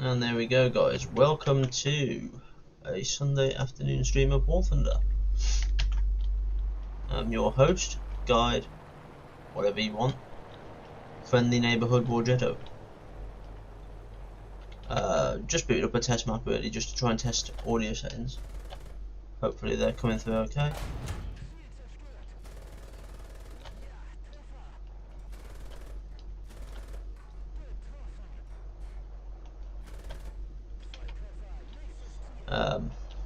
And there we go, guys. Welcome to a Sunday afternoon stream of Warthunder. I'm your host, guide, whatever you want, friendly neighbourhood Warjetto. Just booted up a test map really, just to try and test audio settings. Hopefully they're coming through okay.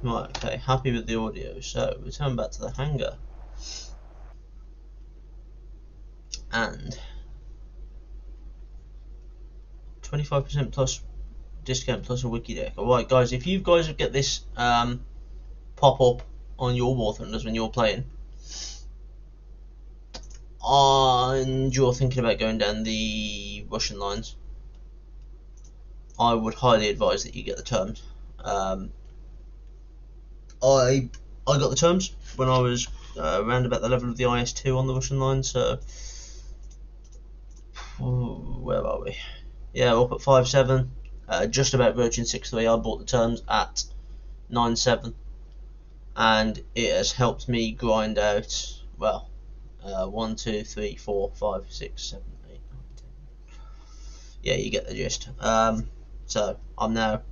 Right, okay, happy with the audio, so return back to the hangar. And 25% plus discount plus a wiki deck. Alright guys, if you guys get this pop up on your Warthunders when you're playing, and you're thinking about going down the Russian lines, I would highly advise that you get the terms. I got the terms when I was around about the level of the IS-2 on the Russian line, so where are we? Yeah, up at 5.7, just about virgin 6.3. I bought the terms at 9.7, and it has helped me grind out, well, 1, 2, 3, 4, 5, 6, 7, 8, 9, 10. Yeah, you get the gist. So I'm now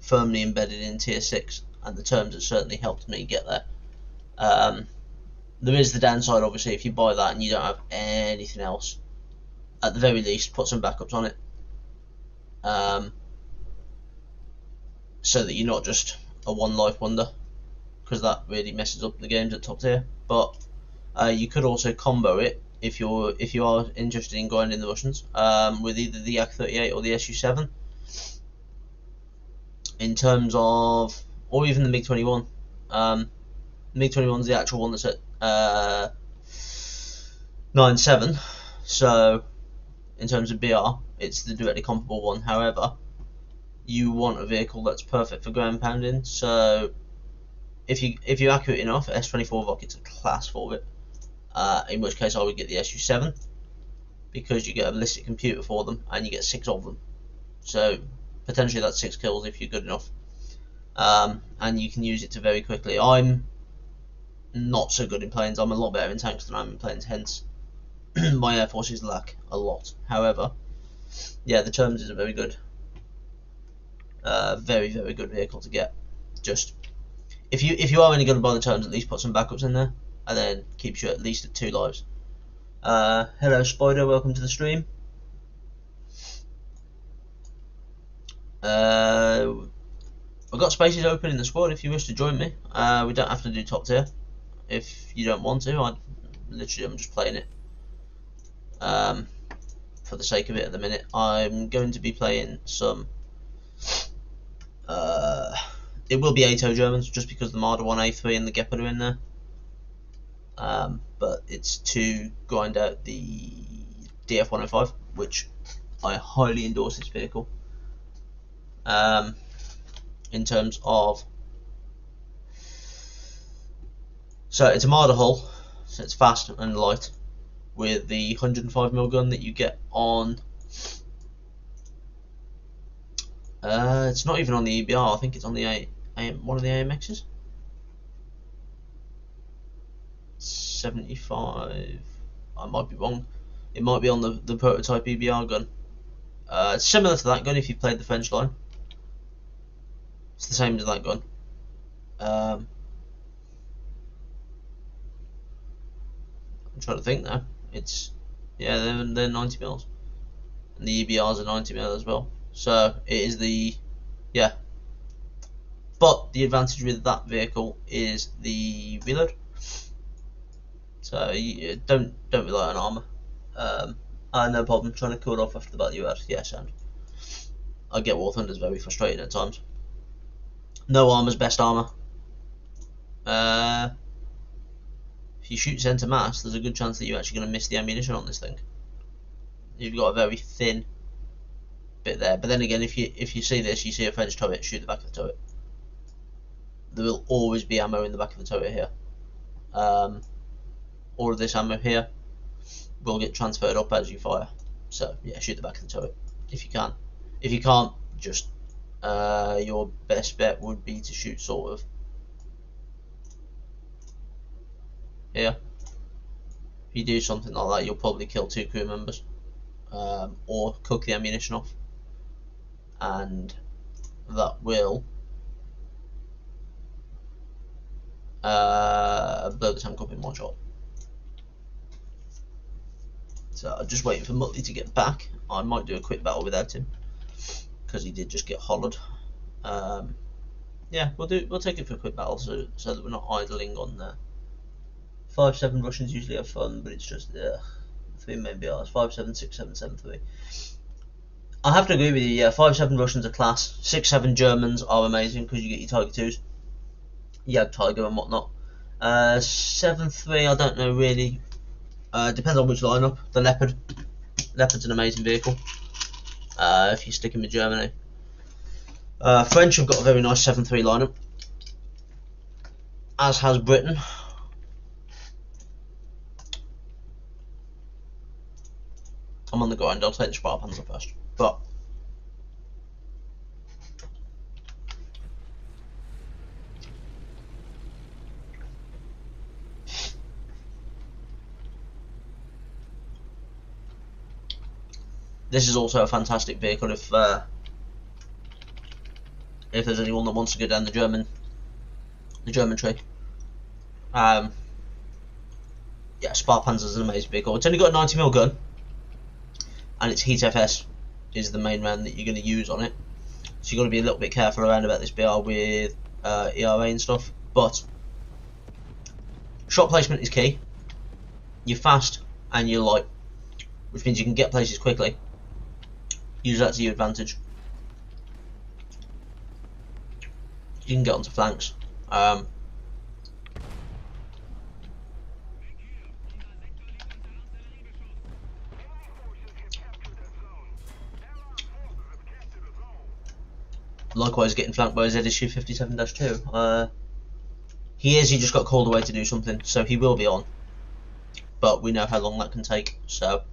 firmly embedded in tier 6, and the terms have certainly helped me get there. There is the downside, obviously, if you buy that and you don't have anything else. At the very least, put some backups on it, so that you're not just a one life wonder, because that really messes up the games at top tier. But you could also combo it if you are interested in grinding the Russians with either the Yak-38 or the Su-7. In terms of, or even the MiG-21. MiG-21 is the actual one that's at 9.7. So in terms of BR, it's the directly comparable one. However, you want a vehicle that's perfect for ground pounding. So if you're accurate enough, S24 rockets are class for it. In which case I would get the Su-7, because you get a ballistic computer for them and you get 6 of them. So potentially that's 6 kills if you're good enough. And you can use it to very quickly. I'm not so good in planes. I'm a lot better in tanks than I'm in planes, hence my air forces lack a lot. However, yeah, the terms is a very good, very good vehicle to get. Just if you are only going to buy the terms, at least put some backups in there, and then keeps you at least at 2 lives. Hello Spider, welcome to the stream. I've got spaces open in the squad if you wish to join me. We don't have to do top tier if you don't want to. I'm just playing it for the sake of it at the minute. I'm going to be playing some. It will be ATO Germans, just because the Marder 1A3 and the Gepard are in there. But it's to grind out the DF-105, which I highly endorse this vehicle. In terms of, so it's a Marder hull, so it's fast and light, with the 105mm gun that you get on. It's not even on the EBR. I think it's on the one of the AMXs. 75. I might be wrong. It might be on the prototype EBR gun. It's similar to that gun if you played the French line. It's the same as that gun. I'm trying to think now. It's, yeah, they're 90 mils, and the EBRs are 90 mil as well. So it is the, yeah. But the advantage with that vehicle is the reload. So you don't rely on armor. No problem. Trying to cool it off after the battle you had. Yes, and I get Warthunders very frustrating at times. No armor's best armor. If you shoot centre mass, there's a good chance that you're actually going to miss the ammunition on this thing. You've got a very thin bit there. But then again, if you see this, you see a French turret, shoot the back of the turret. There will always be ammo in the back of the turret here. All of this ammo here will get transferred up as you fire. So yeah, shoot the back of the turret if you can. If you can't, just your best bet would be to shoot sort of here. If you do something like that, you'll probably kill 2 crew members, or cook the ammunition off, and that will blow the tank up in one shot. So I'm just waiting for Muttley to get back. I might do a quick battle without him, because he did just get hollered. Yeah, we'll take it for a quick battle so that we're not idling on there. 5-7 Russians usually have fun, but it's just 3 main BRs. 5-7, 6-7, 7-3. I have to agree with you. Yeah, 5-7 Russians are class. 6-7 Germans are amazing because you get your Tiger 2s. You have Tiger and whatnot. 7-3, I don't know really. Depends on which lineup. The Leopard's an amazing vehicle. If you're sticking with Germany. French have got a very nice 7-3 lineup, as has Britain. I'm on the grind. I'll take the Spartans first, but this is also a fantastic vehicle if there's anyone that wants to go down the German tree. Yeah, Sparpanzer is an amazing vehicle. It's only got a 90mm gun, and its Heat FS is the main round that you're going to use on it. So you've got to be a little bit careful around about this BR with ERA and stuff. But shot placement is key. You're fast and you're light, which means you can get places quickly. Use that to your advantage. You can get onto flanks. Likewise, getting flanked by ZSU 57-2. He just got called away to do something, so he will be on. But we know how long that can take, so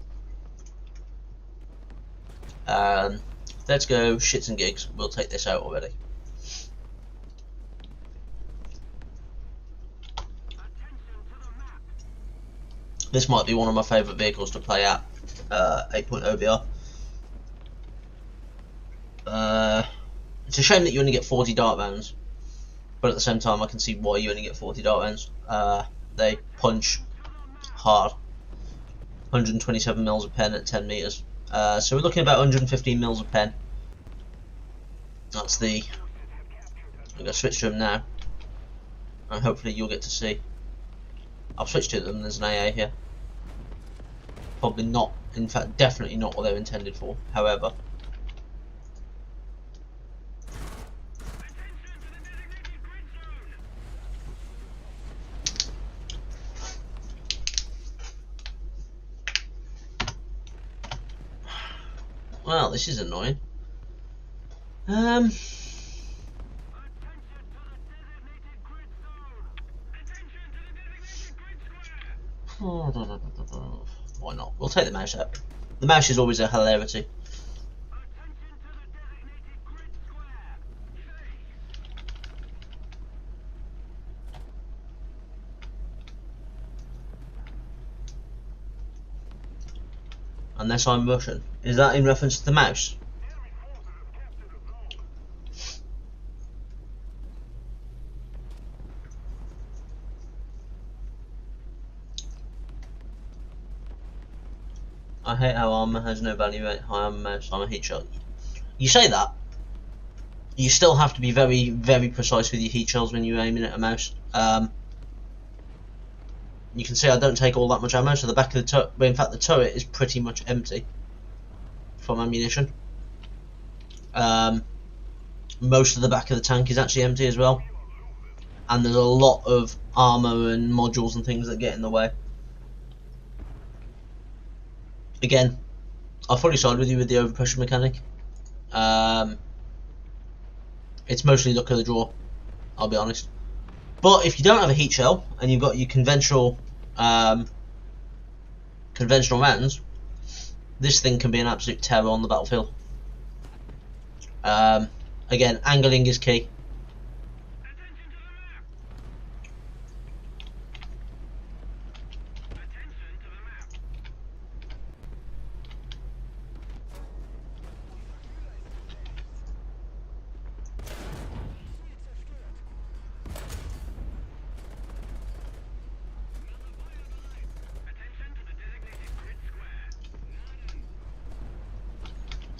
let's go shits and gigs. We'll take this out already. This might be one of my favourite vehicles to play at 8.0 BR. It's a shame that you only get 40 dart rounds, but at the same time I can see why you only get 40 dart rounds. They punch hard. 127 mils a pen at 10 meters. So we're looking at about 115 mils a pen. That's the. I'm going to switch to them now, and hopefully you'll get to see. I'll switch to them. There's an AA here. Probably not. In fact, definitely not what they're intended for. However. Well, this is annoying. Why not? We'll take the mouse out. The mouse is always a hilarity. Unless I'm Russian. Is that in reference to the mouse? I hate how armor has no value at high armor mouse. I'm a heat shot. You say that. You still have to be very, very precise with your heat shells when you're aiming at a mouse. You can see I don't take all that much ammo, so the back of the turret, well, in fact the turret is pretty much empty from ammunition. Most of the back of the tank is actually empty as well, and there's a lot of armor and modules and things that get in the way. Again, I'll fully side with you with the overpressure mechanic. It's mostly luck of the draw, I'll be honest. But if you don't have a heat shell and you've got your conventional rounds, this thing can be an absolute terror on the battlefield. Again, angling is key.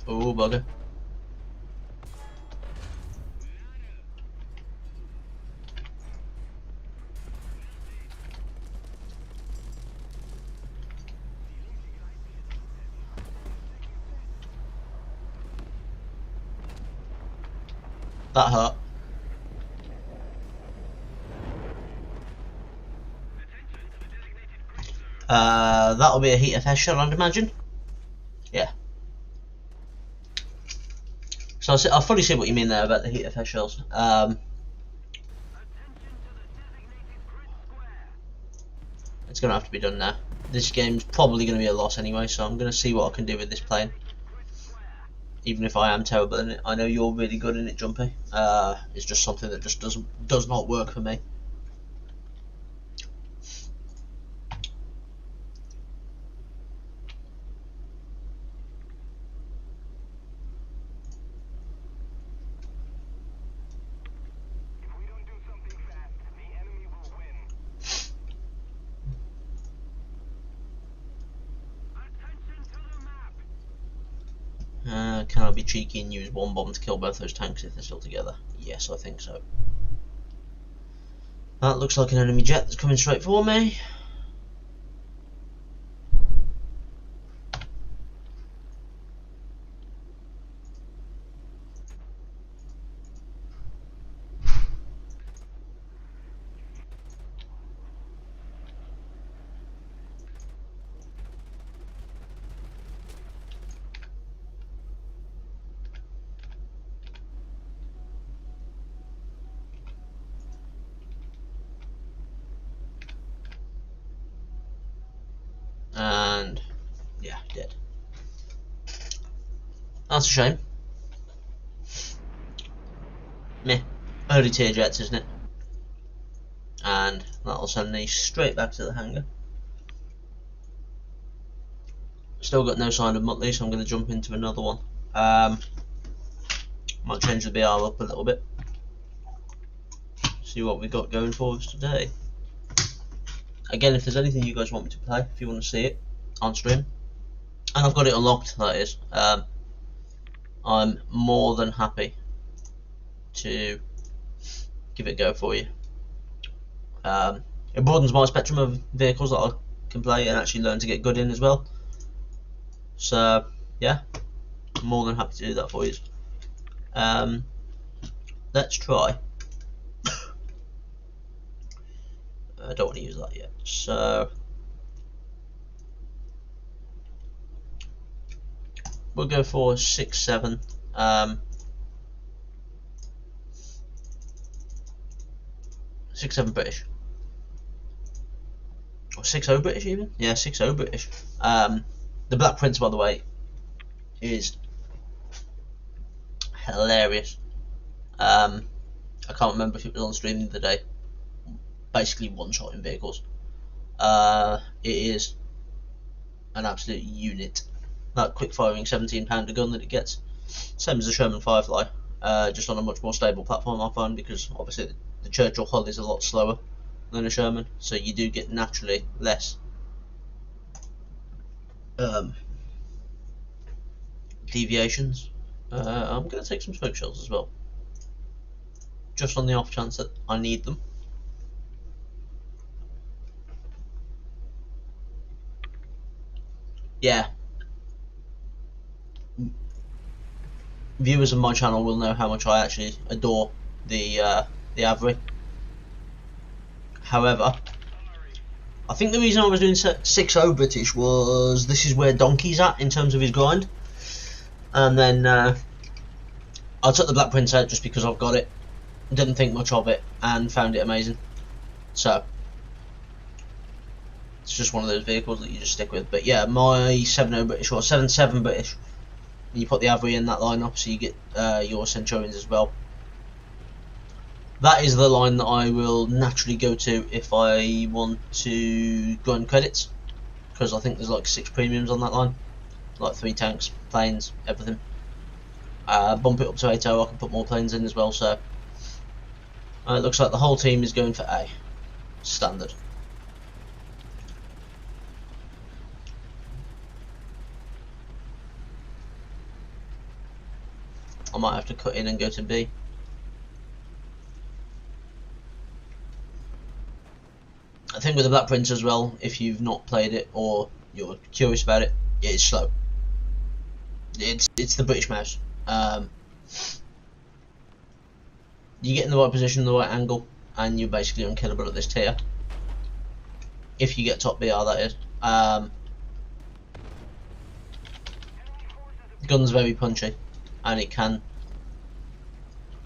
Oh, bugger. That hurt. That'll be a heat effect shot, I'd imagine. Yeah. So I fully see what you mean there about the heat effect shells. It's going to have to be done now. This game's probably going to be a loss anyway, so I'm going to see what I can do with this plane. Even if I am terrible in it, I know you're really good in it, Jumpy. It's just something that just does not work for me. Can I be cheeky and use one bomb to kill both those tanks if they're still together? Yes, I think so. That looks like an enemy jet that's coming straight for me. And yeah, dead. That's a shame. Meh. Early tier jets, isn't it? And that'll send me straight back to the hangar. Still got no sign of Muttley, so I'm going to jump into another one. Might change the BR up a little bit. See what we got going for us today. Again, if there's anything you guys want me to play, if you want to see it on stream, and I've got it unlocked, that is, I'm more than happy to give it a go for you. It broadens my spectrum of vehicles that I can play and actually learn to get good in as well. So yeah, I'm more than happy to do that for you. Let's try. I don't want to use that yet, so we'll go for 6-7. 6-7 British, or 6-0 British even. Yeah, 6-0 British. The Black Prince, by the way, is hilarious. I can't remember if it was on stream the other day. Basically one-shot in vehicles. It is an absolute unit. That quick-firing 17-pounder gun that it gets, same as the Sherman Firefly, just on a much more stable platform, I find, because obviously the Churchill hull is a lot slower than a Sherman, so you do get naturally less deviations. I'm going to take some smoke shells as well, just on the off chance that I need them. Yeah, viewers of my channel will know how much I actually adore the Avery. However, I think the reason I was doing 6-0 British was this is where Donkey's at in terms of his grind, and then I took the Black Prince out just because I've got it, didn't think much of it, and found it amazing. So it's just one of those vehicles that you just stick with. But yeah, my 7-0 British or 7-7 British and you put the Avri in that lineup, so you get your Centurions as well. That is the line that I will naturally go to if I want to go on credits, because I think there's like 6 premiums on that line, like 3 tanks, planes, everything. Bump it up to 8-0, I can put more planes in as well, so it looks like the whole team is going for A, standard. I might have to cut in and go to B. I think with the Black Prince as well, if you've not played it or you're curious about it, it is slow. It's the British mouse. You get in the right position, the right angle, and you're basically unkillable at this tier. If you get top BR, that is. The gun's very punchy, and it can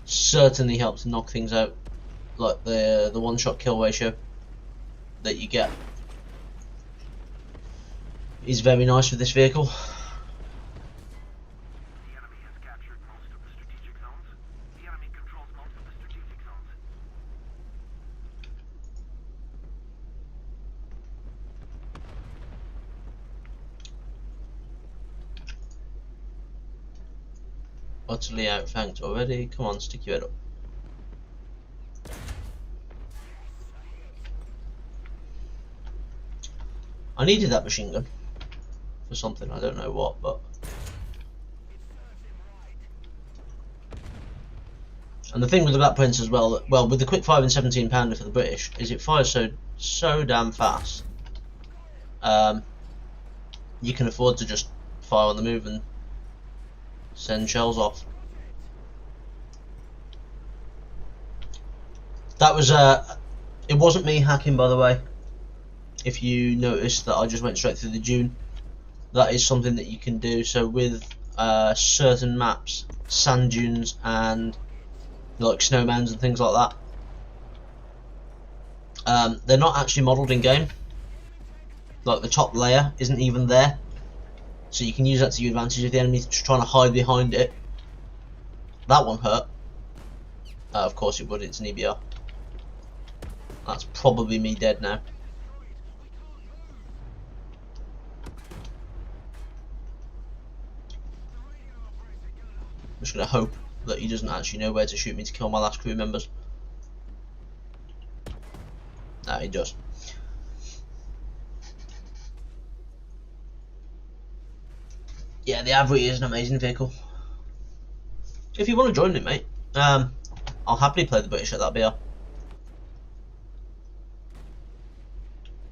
certainly help to knock things out, like the one-shot kill ratio that you get is very nice with this vehicle. The enemy has captured most of the strategic zones. The enemy controls most of the strategic zones. Utterly outflanked already. Come on, stick your head up. I needed that machine gun for something, I don't know what, but... And the thing with the Black Prince as well, with the quick fire and 17 pounder for the British, is it fires so damn fast. You can afford to just fire on the move and send shells off. That was it wasn't me hacking, by the way. If you noticed that I just went straight through the dune, that is something that you can do. So with certain maps, sand dunes and like snowmounds and things like that, they're not actually modelled in game. Like the top layer isn't even there, so you can use that to your advantage if the enemy's trying to hide behind it. That one hurt. Of course it would, it's an EBR. That's probably me dead now. I'm just going to hope that he doesn't actually know where to shoot me to kill my last crew members. No, he does. Yeah, the Avri is an amazing vehicle. If you want to join it, mate, I'll happily play the British at that BR.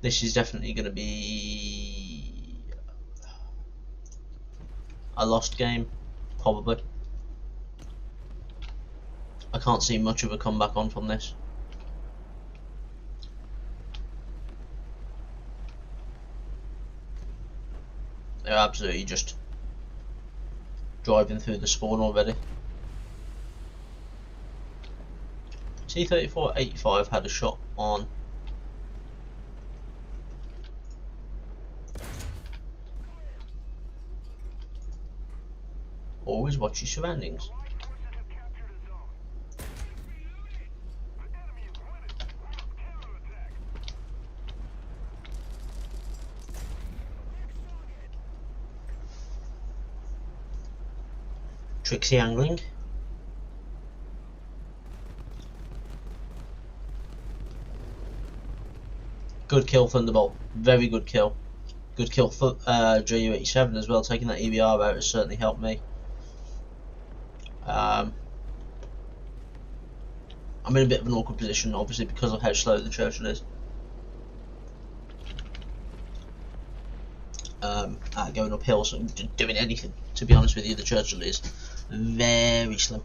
This is definitely going to be a lost game, probably. I can't see much of a comeback on from this. They're absolutely just driving through the spawn already. T-34-85 had a shot on. Always watch your surroundings. Tricksy angling. Good kill, Thunderbolt. Very good kill. Good kill for JU-87 as well. Taking that EBR out has certainly helped me. I'm in a bit of an awkward position, obviously, because of how slow the Churchill is. Going uphill, so doing anything, to be honest with you, the Churchill is very slow.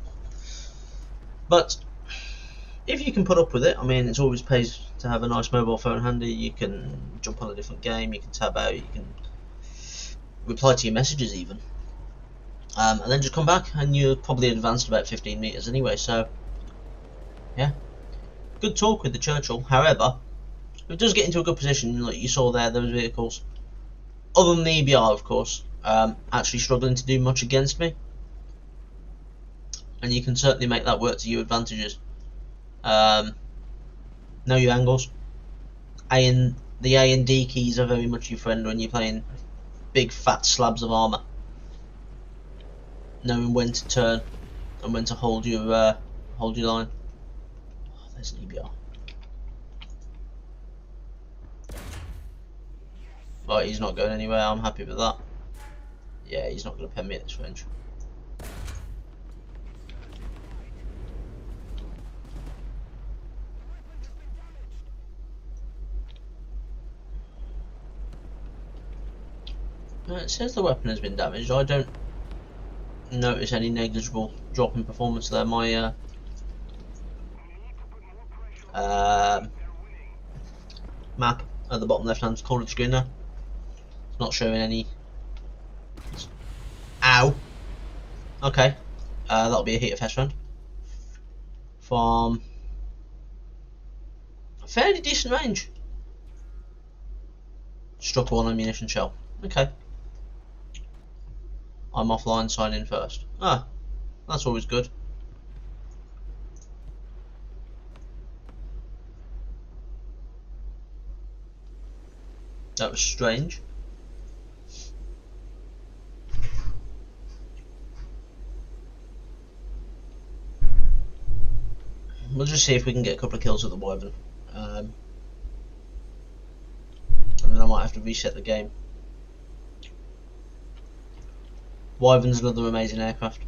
But if you can put up with it, I mean, it always pays to have a nice mobile phone handy. You can jump on a different game, you can tab out, you can reply to your messages even. And then just come back, and you're probably advanced about 15 meters anyway. So, yeah, good talk with the Churchill. However, if it does get into a good position, like you saw there, those vehicles, other than the EBR, of course, actually struggling to do much against me, and you can certainly make that work to your advantages. Know your angles. The A and D keys are very much your friend when you're playing big fat slabs of armour. Knowing when to turn and when to hold your line. Oh, there's an EBR. Right, he's not going anywhere. I'm happy with that. Yeah, he's not going to pen me at this range. It says the weapon has been damaged. I don't notice any negligible drop in performance there. My map at the bottom left hand corner of the screen there, it's not showing any. Ow! Okay, that'll be a heat of test round from a fairly decent range. Struck one ammunition shell. Okay. I'm offline, sign in first. Ah, that's always good. That was strange. We'll just see if we can get a couple of kills with the Wyvern. And then I might have to reset the game. Wyvern's another amazing aircraft.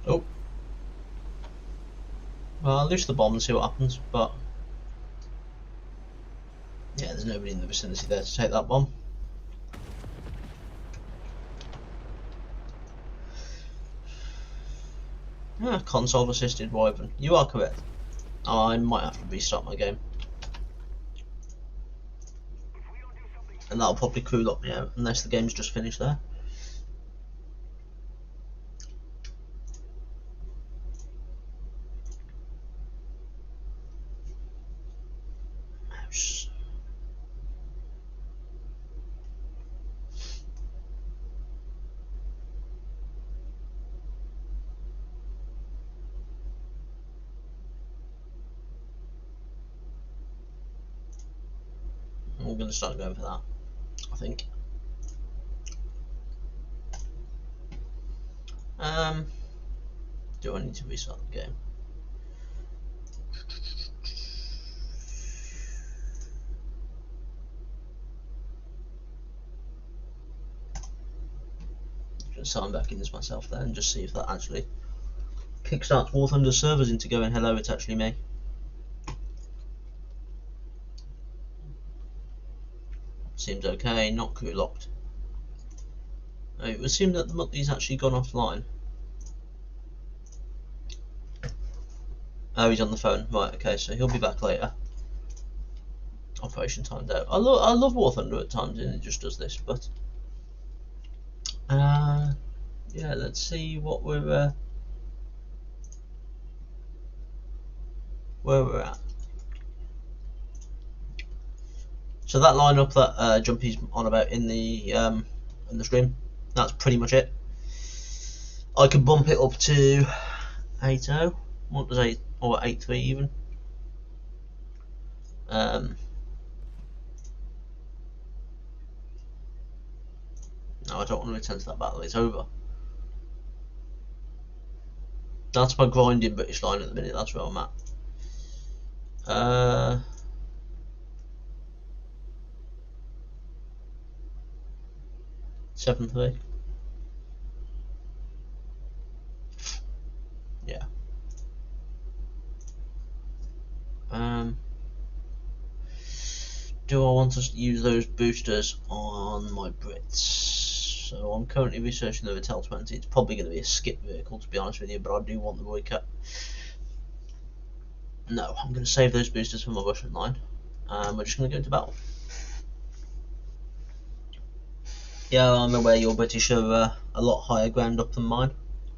Oh. Well, I'll loose the bomb and see what happens, but yeah, there's nobody in the vicinity there to take that bomb. Console assisted Wyvern. You are correct. I might have to restart my game. And that'll probably crew lock me out, unless the game's just finished there. Mouse. I'm going to start going for that, I think. Do I need to restart the game? I'm going to sign back in as myself there and just see if that actually kickstarts Warthunder servers into going, hello, it's actually me. Seems okay, not crew locked. It would seem that the Muttley's actually gone offline. Oh, he's on the phone. Right, okay, so he'll be back later. Operation timed out. I love Warthunder at times, and it just does this, but yeah, let's see what we're where we're at. So that lineup that Jumpy's on about in the stream, that's pretty much it. I could bump it up to 8-0. What does 8 or 8-3 even? No, I don't want to return to that battle. It's over. That's my grinding British line at the minute. That's where I'm at. 7-3. Yeah. do I want to use those boosters on my Brits? So I'm currently researching the Vitel 20. It's probably going to be a skip vehicle, to be honest with you, but I do want the Roycat. No, I'm going to save those boosters for my Russian line. We're just going to go into battle. Yeah, I'm aware your British are a lot higher ground up than mine.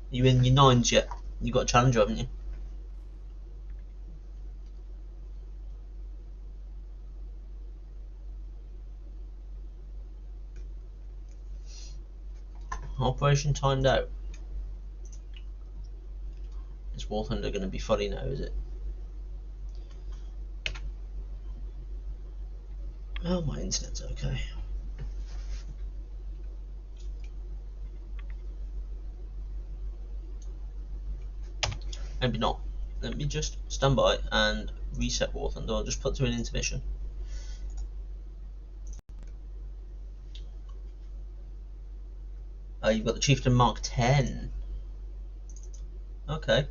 You in your 9s yet? You got a Challenger, haven't you? Operation timed out. Is Warthunder going to be funny now, is it? Oh, my internet's okay. Maybe not. Let me just stand by and reset Warthunder. I'll just put through an intermission. You've got the Chieftain Mark 10. Okay.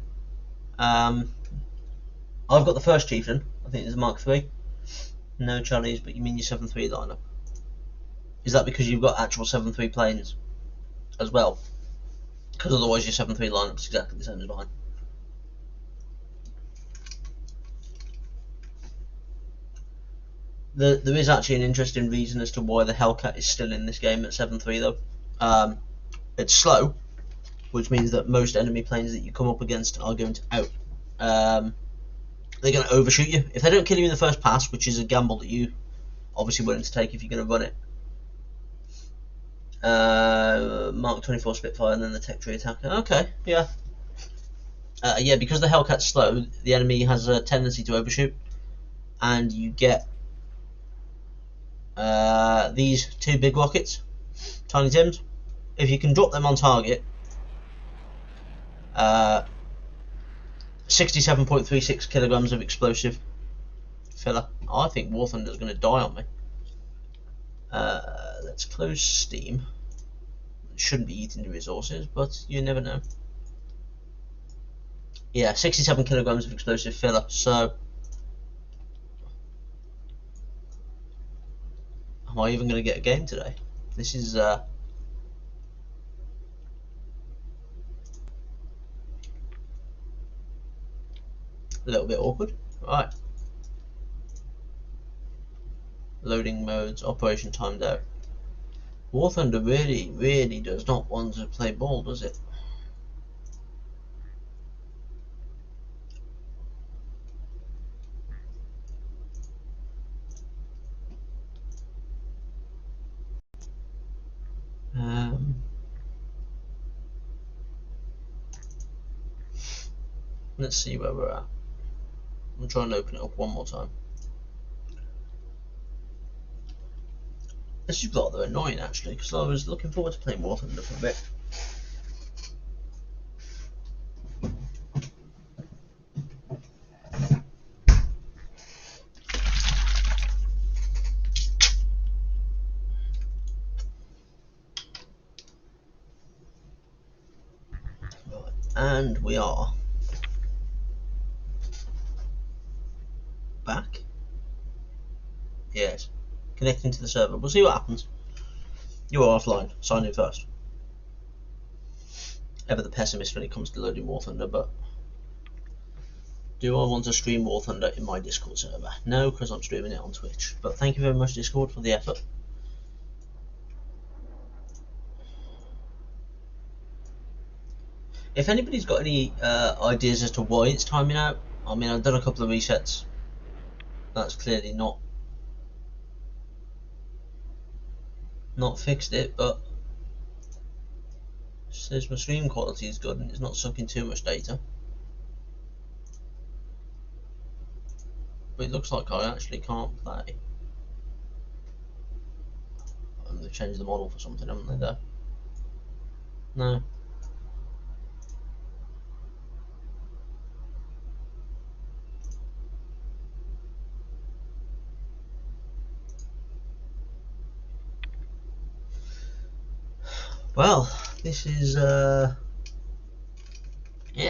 I've got the first Chieftain. I think it's a Mark 3. No Charlies, but you mean your 7-3 lineup. Is that because you've got actual 7-3 planes as well? Because otherwise your 7-3 lineup's exactly the same as mine. There is actually an interesting reason as to why the Hellcat is still in this game at 7-3 though. It's slow, which means that most enemy planes that you come up against are going to they're going to overshoot you. If they don't kill you in the first pass, which is a gamble that you obviously willing to take if you're going to run it. Mark 24 Spitfire and then the Tech Tree Attacker. Okay, yeah. Yeah, because the Hellcat's slow, the enemy has a tendency to overshoot, and you get these two big rockets, Tiny Tims. If you can drop them on target, 67.36 kilograms of explosive filler. I think Warthunder's going to die on me. Let's close Steam. It shouldn't be eating the resources, but you never know. Yeah, 67 kilograms of explosive filler. So, am I even going to get a game today? This is a little bit awkward. Right. Loading modes, operation timed out. Warthunder really does not want to play ball, does it? Let's see where we're at. I'm trying to open it up one more time. This is rather annoying actually, because I was looking forward to playing Warthunder for a bit. Right, and we are back. Yes, connecting to the server. We'll see what happens. You are offline. Sign in first. Ever the pessimist when it comes to loading Warthunder, but do I want to stream Warthunder in my Discord server? No, because I'm streaming it on Twitch. But thank you very much, Discord, for the effort. If anybody's got any ideas as to why it's timing out, I mean, I've done a couple of resets. That's clearly not fixed it, but it says my stream quality is good and it's not sucking too much data. But it looks like I actually can't play. And they've changed the model for something, haven't they, there? No. Well, this is yeah,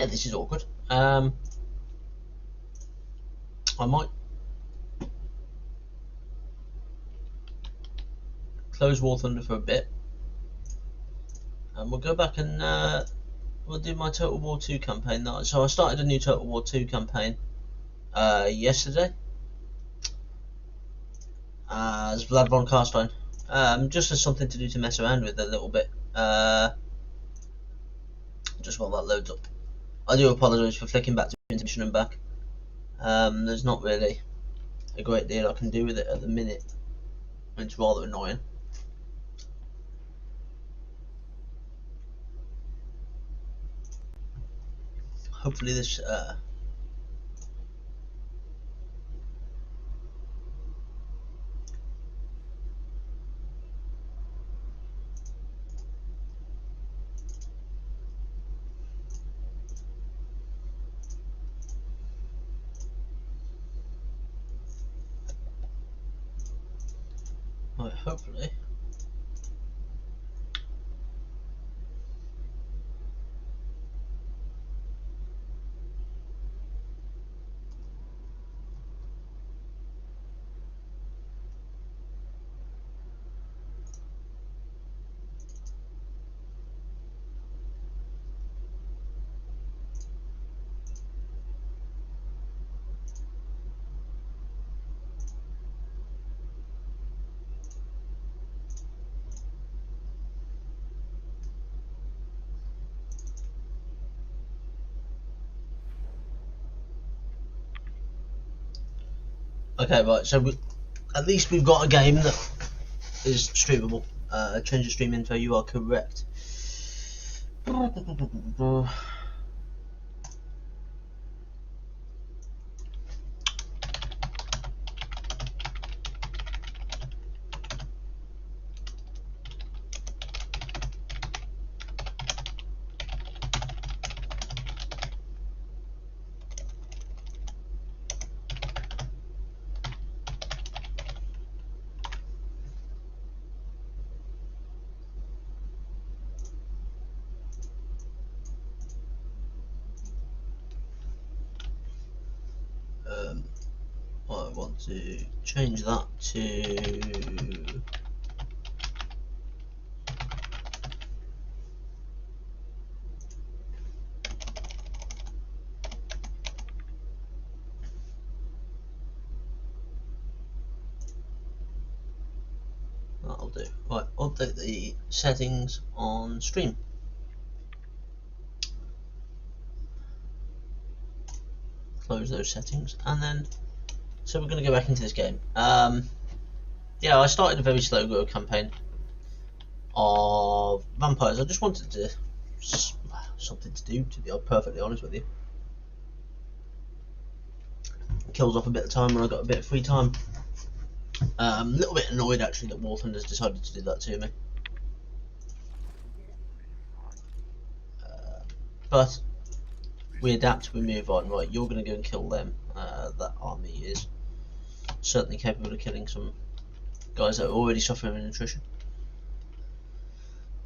this is awkward. I might close Warthunder for a bit, and we'll go back and we'll do my Total War 2 campaign. So I started a new Total War 2 campaign yesterday as Vlad von Carstein, just as something to do to mess around with a little bit, just while that loads up. I do apologise for flicking back to intermission and back. There's not really a great deal I can do with it at the minute. It's rather annoying. Hopefully this right, hopefully. Okay, right, so at least we've got a game that is streamable. Change of stream info, you are correct. I want to change that to that'll do. Right, update the settings on stream. Close those settings, and then so we're going to go back into this game. Yeah, I started a very slow go campaign of vampires. I just wanted to something to do, to be perfectly honest with you. It kills off a bit of time when I got a bit of free time. A little bit annoyed actually that Warthunder's decided to do that to me. But we adapt, we move on. Right, you're going to go and kill them. That army is certainly capable of killing some guys that are already suffering from attrition.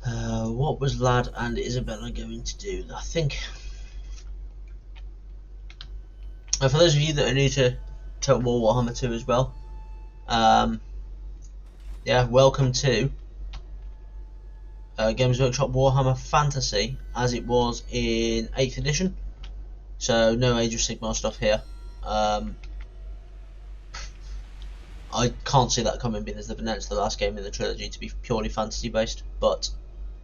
What was Lad and Isabella going to do? I think, for those of you that are new to Total War Warhammer 2 as well, yeah, welcome to Games Workshop Warhammer Fantasy as it was in 8th edition. So no Age of Sigmar stuff here. I can't see that coming, because they've announced the last game in the trilogy to be purely fantasy based, but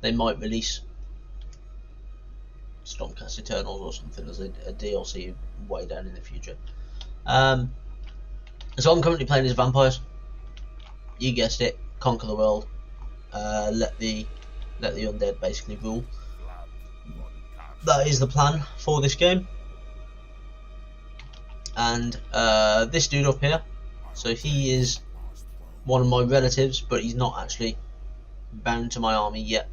they might release Stormcast Eternals or something as a DLC way down in the future. So I'm currently playing as vampires. You guessed it, conquer the world, let the undead basically rule. That is the plan for this game. And this dude up here, so he is one of my relatives, but he's not actually bound to my army yet.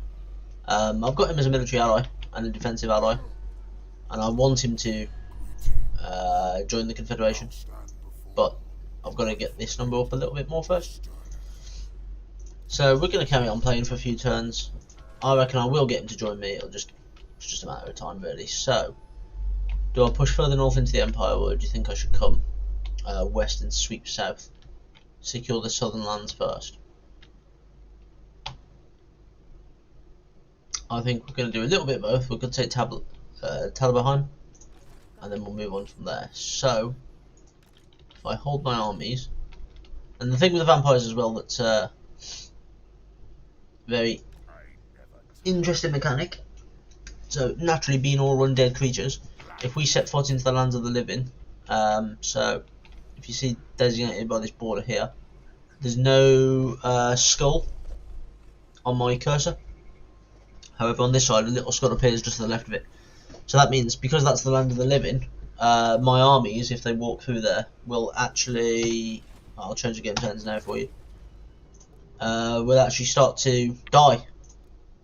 I've got him as a military ally and a defensive ally, and I want him to join the Confederation, but I've got to get this number up a little bit more first. So we're going to carry on playing for a few turns. I reckon I will get him to join me. It's just a matter of time, really. So, do I push further north into the Empire, or do you think I should come west and sweep south, secure the southern lands first? I think we're going to do a little bit of both. We're going to take Talabheim, and then we'll move on from there. So, if I hold my armies, and the thing with the vampires as well, that's very interesting mechanic. So naturally, being all undead creatures, if we set foot into the lands of the living, so if you see designated by this border here, there's no skull on my cursor. However, on this side, a little skull appears just to the left of it. So that means, because that's the land of the living, my armies, if they walk through there, will actually... I'll change the game turns now for you. Will actually start to die.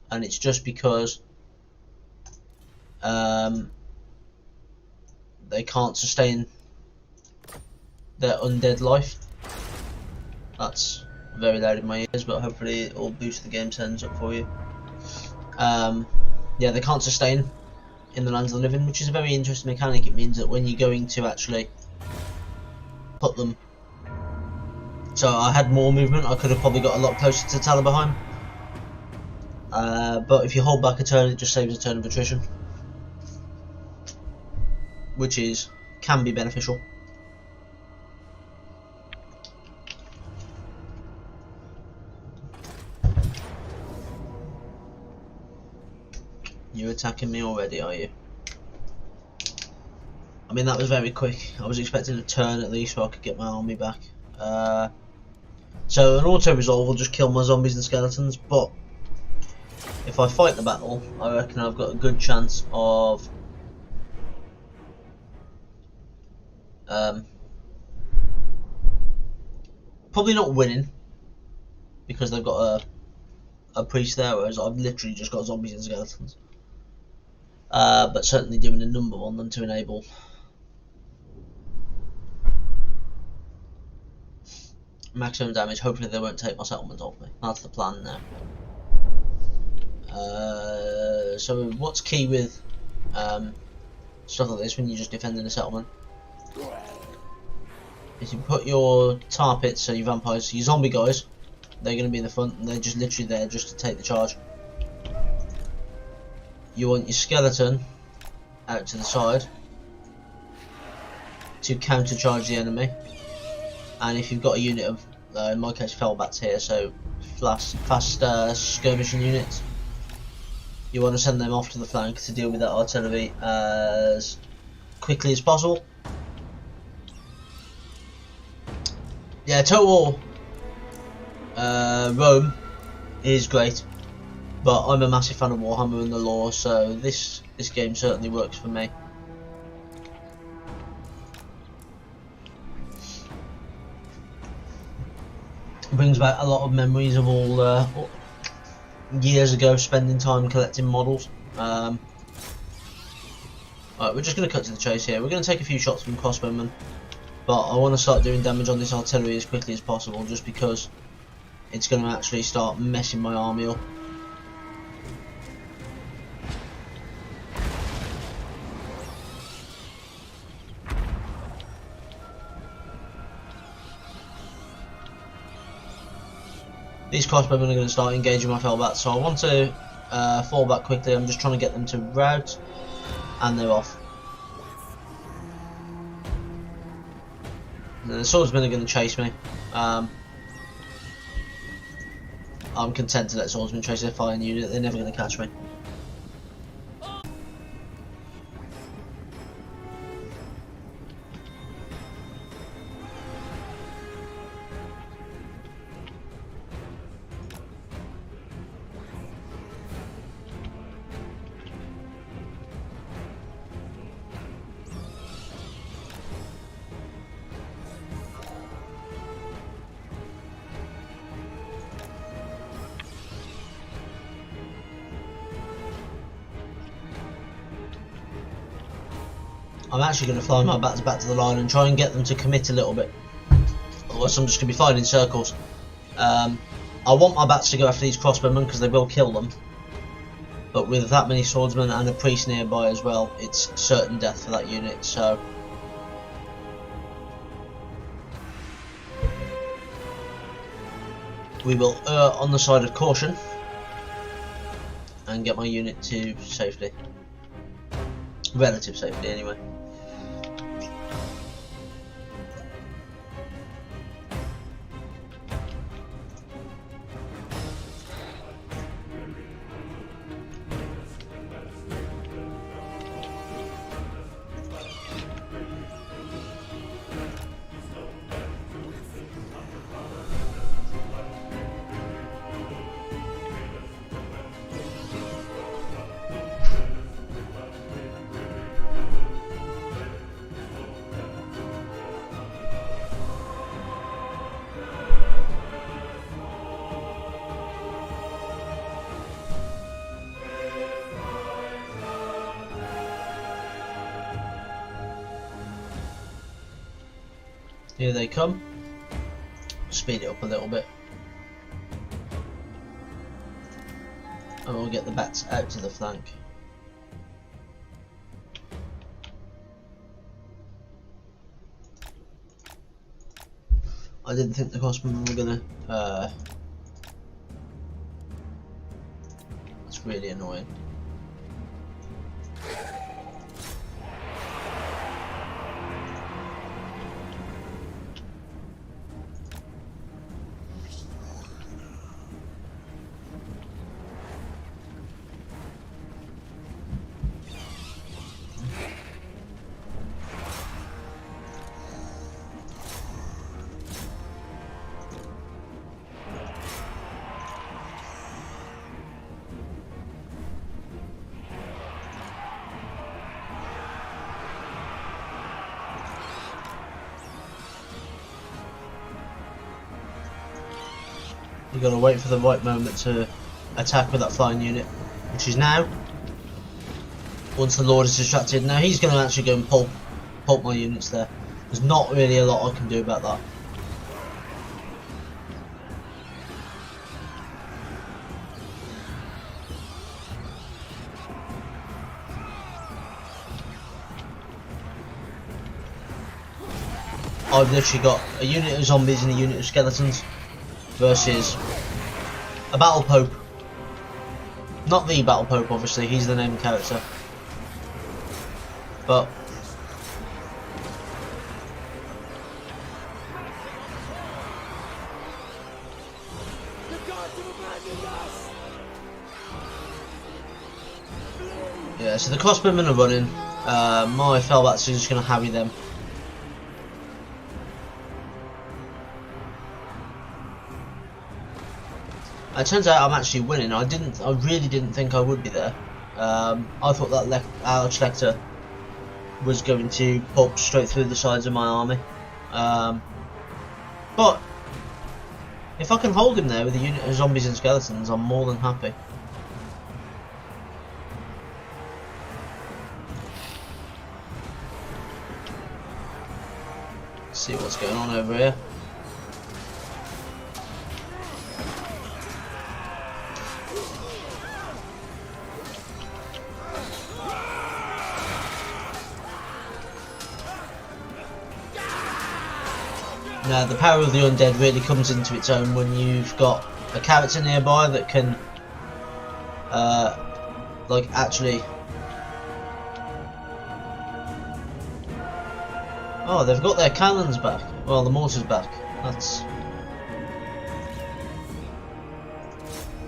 And it's just because they can't sustain their undead life. That's very loud in my ears, but hopefully it will boost the game turns up for you. Yeah, they can't sustain in the lands of the living, which is a very interesting mechanic. It means that when you're going to actually put them... So I had more movement, I could have probably got a lot closer to Talabheim. But if you hold back a turn, it just saves a turn of attrition, which can be beneficial. You're attacking me already, are you? I mean, that was very quick. I was expecting a turn at least so I could get my army back. So an auto-resolve will just kill my zombies and skeletons, but if I fight the battle, I reckon I've got a good chance of probably not winning, because they've got a priest there, whereas I've literally just got zombies and skeletons. But certainly doing a number on them to enable maximum damage. Hopefully they won't take my settlement off me. That's the plan now. So what's key with stuff like this when you're just defending a settlement is you put your tar pits, so your vampires, your zombie guys, they're going to be in the front and they're just literally there just to take the charge. You want your skeleton out to the side to countercharge the enemy, and if you've got a unit of, in my case, fellbats here, so fast skirmishing units, you want to send them off to the flank to deal with that artillery as quickly as possible. Yeah, Total War Rome is great, but I'm a massive fan of Warhammer and the lore, so this game certainly works for me. It brings back a lot of memories of all years ago spending time collecting models. Right, we're just going to cut to the chase here. We're going to take a few shots from crossbowmen, but I want to start doing damage on this artillery as quickly as possible, just because it's going to actually start messing my army up. These crossbowmen are going to start engaging my fellbats, so I want to fall back quickly. I'm just trying to get them to rout, and they're off. And the swordsmen are going to chase me. I'm content to let swordsmen chase their fighting unit, they're never going to catch me. I'm actually going to fly my bats back to the line and try and get them to commit a little bit. Otherwise I'm just going to be flying in circles. I want my bats to go after these crossbowmen because they will kill them. But with that many swordsmen and a priest nearby as well, it's certain death for that unit, so... we will err on the side of caution and get my unit to safety. Relative safety, anyway. Here they come. Speed it up a little bit. And we'll get the bats out to the flank. I didn't think the crossbow were gonna that's really annoying. You've got to wait for the right moment to attack with that flying unit, which is now. Once the Lord is distracted, now he's going to actually go and pulp my units there. There's not really a lot I can do about that. I've literally got a unit of zombies and a unit of skeletons versus a battle pope. Not the battle pope, obviously, he's the named character. But yeah, so the crossbowmen are running. My fellbats are just going to harry them. It turns out I'm actually winning. I really didn't think I would be there. I thought that Alex Lecter was going to pop straight through the sides of my army. But if I can hold him there with a unit of zombies and skeletons, I'm more than happy. Let's see what's going on over here. Now the power of the undead really comes into its own when you've got a character nearby that can like actually. Oh, they've got their cannons back. Well, the mortars back. That's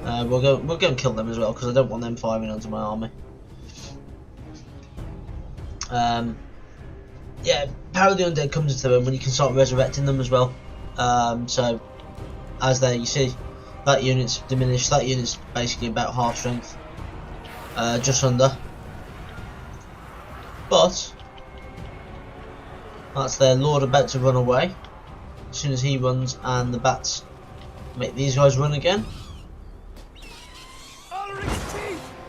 we'll go and kill them as well because I don't want them firing onto my army. Yeah, power of the undead comes into them when you can start resurrecting them as well. So as there you see, that unit's diminished. That unit's basically about half strength, just under. But that's their lord about to run away. As soon as he runs and the bats make these guys run again.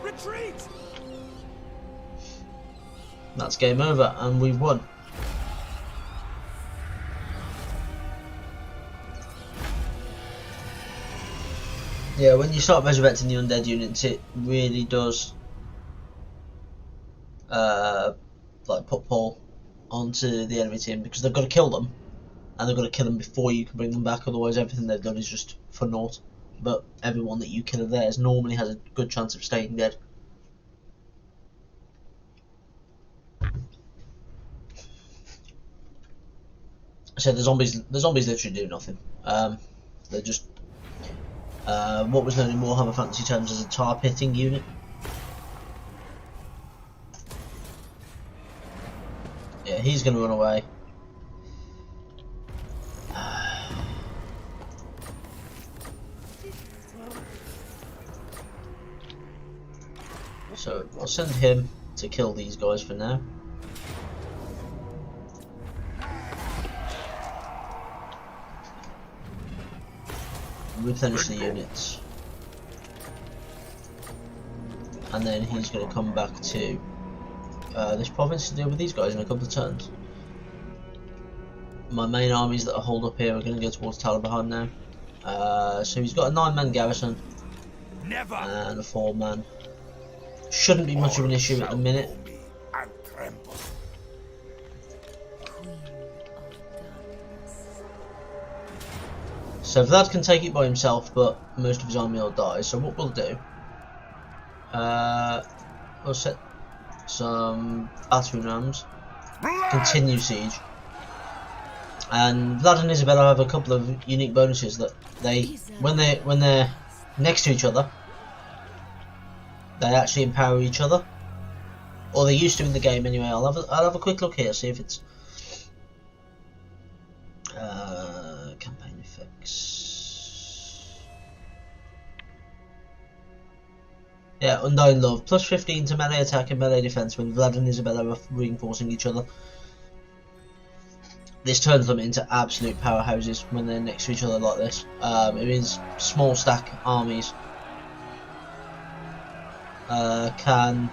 Retreat! That's game over and we've won. Yeah, when you start resurrecting the undead units, it really does like put Paul onto the enemy team because they've got to kill them, and they've got to kill them before you can bring them back. Otherwise, everything they've done is just for naught. but everyone that you kill of theirs normally has a good chance of staying dead. So the zombies literally do nothing. They're just what was known in Warhammer Fantasy terms as a tar pitting unit. Yeah, he's going to run away. So I'll send him to kill these guys for now. Replenish the units. And then he's going to come back to this province to deal with these guys in a couple of turns. My main armies that are holed up here are going to go towards Taliban now. So he's got a 9-man garrison and a 4-man. Shouldn't be much of an issue at the minute. So Vlad can take it by himself, but most of his army will die. So what we'll do, we'll set some battering rams, continue siege, and Vlad and Isabella have a couple of unique bonuses that when they're next to each other, they actually empower each other, or they used to in the game anyway. I'll have a quick look here, see if it's campaign effects. Yeah, Undying Love, plus 15 to melee attack and melee defense when Vlad and Isabella are reinforcing each other. This turns them into absolute powerhouses when they're next to each other like this. It means small stack armies can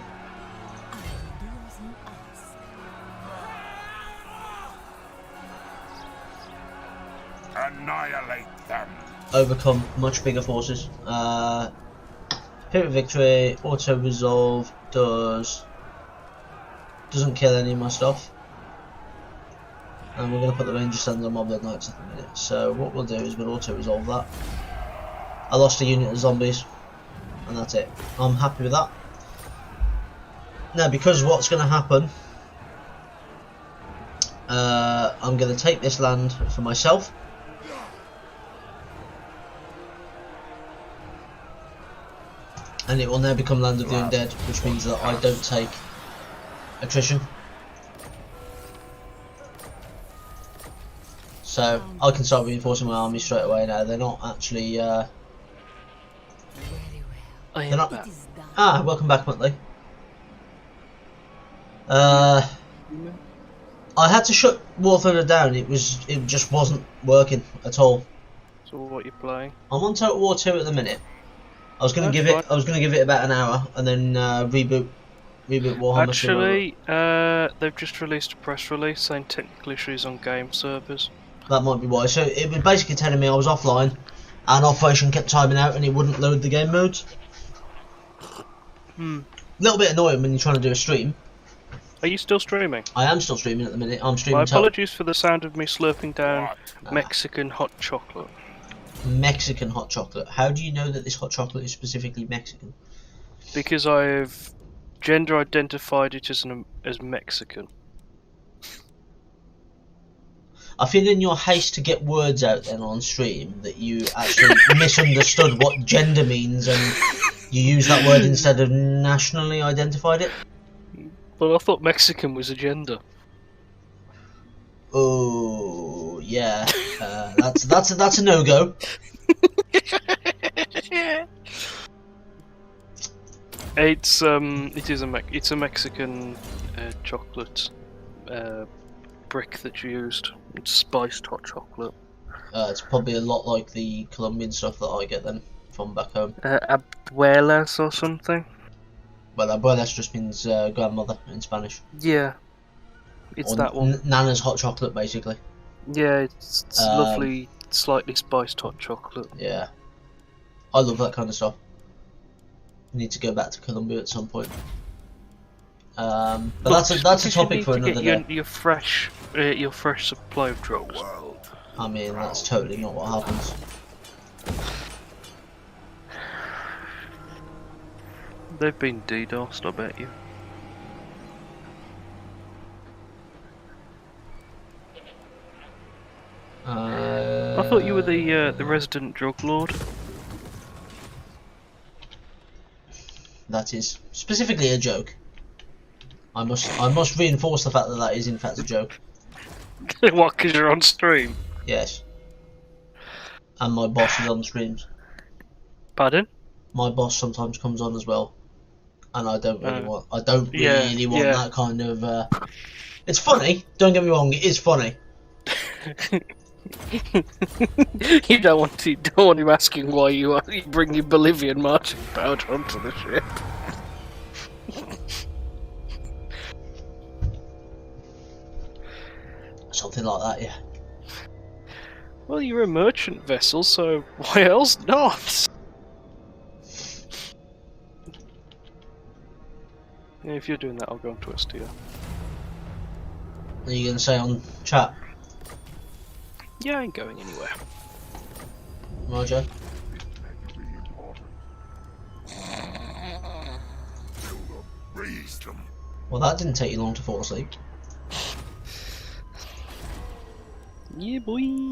Annihilate them. overcome much bigger forces. Period victory, auto resolve doesn't kill any of my stuff. And we're going to put the ranger stands on Moblin Knights at the minute. So what we'll do is we'll auto resolve that. I lost a unit of zombies, and that's it. I'm happy with that. Now, because what's going to happen, I'm going to take this land for myself. And it will now become Land of the Undead, which means that I don't take attrition. So I can start reinforcing my army straight away now. They're not actually they're not. Ah, welcome back, Muttley. I had to shut Warthunder down. It just wasn't working at all. So what you playing? I'm on Total War 2 at the minute. I was gonna give it about an hour and then reboot Warhammer. Actually, they've just released a press release saying technical issues on game servers. That might be why. So it was basically telling me I was offline, and Operation kept timing out, and it wouldn't load the game modes. Little bit annoying when you're trying to do a stream. Are you still streaming? I am still streaming at the minute. I'm streaming. My apologies for the sound of me slurping down Mexican hot chocolate. Mexican hot chocolate. How do you know that this hot chocolate is specifically Mexican? Because I've gender identified it as Mexican. I feel in your haste to get words out then on stream that you actually misunderstood what gender means and you use that word instead of nationally identified it. Well, I thought Mexican was a gender. Oh yeah, that's a no-go. It's a Mexican chocolate brick that you used. It's spiced hot chocolate. It's probably a lot like the Colombian stuff that I get then from back home. Abuelas or something. Well, abuelas just means grandmother in Spanish. Yeah, it's or that one. Nana's hot chocolate, basically. Yeah, it's lovely, slightly spiced hot chocolate. Yeah, I love that kind of stuff. I need to go back to Colombia at some point. But that's a topic for another day. Your fresh supply of drugs. I mean, that's totally not what happens. They've been DDoSed, I bet you. I thought you were the resident drug lord. That is specifically a joke. I must reinforce the fact that that is in fact a joke. What? Because you're on stream? Yes. And my boss is on streams. Pardon? My boss sometimes comes on as well, and I don't really want. I don't yeah, really want yeah. that kind of. It's funny. Don't get me wrong. It is funny. You don't want him asking why you bring your Bolivian marching powder onto the ship. Something like that, yeah. Well, you're a merchant vessel, so why else not? Yeah, if you're doing that, I'll go on to STO. Are you going to say on chat, Yeah, I ain't going anywhere. Roger? Well, that didn't take you long to fall asleep. Yeah, boy.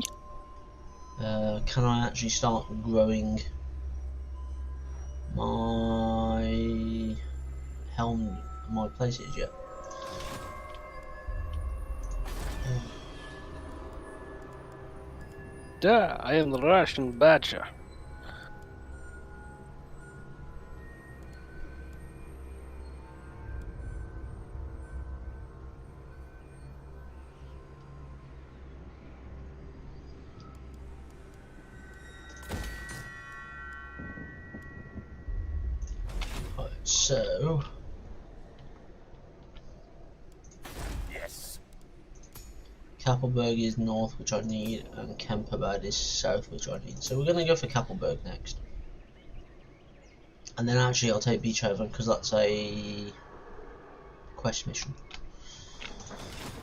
Can I actually start growing my helm, my places yet? Duh, I am the Russian Badger. Right, so Yes. Kappelberg is north, which I need, and Kemperbad is south, which I need. So we're going to go for Kappelberg next. And then actually I'll take Beachhaven, because that's a quest mission.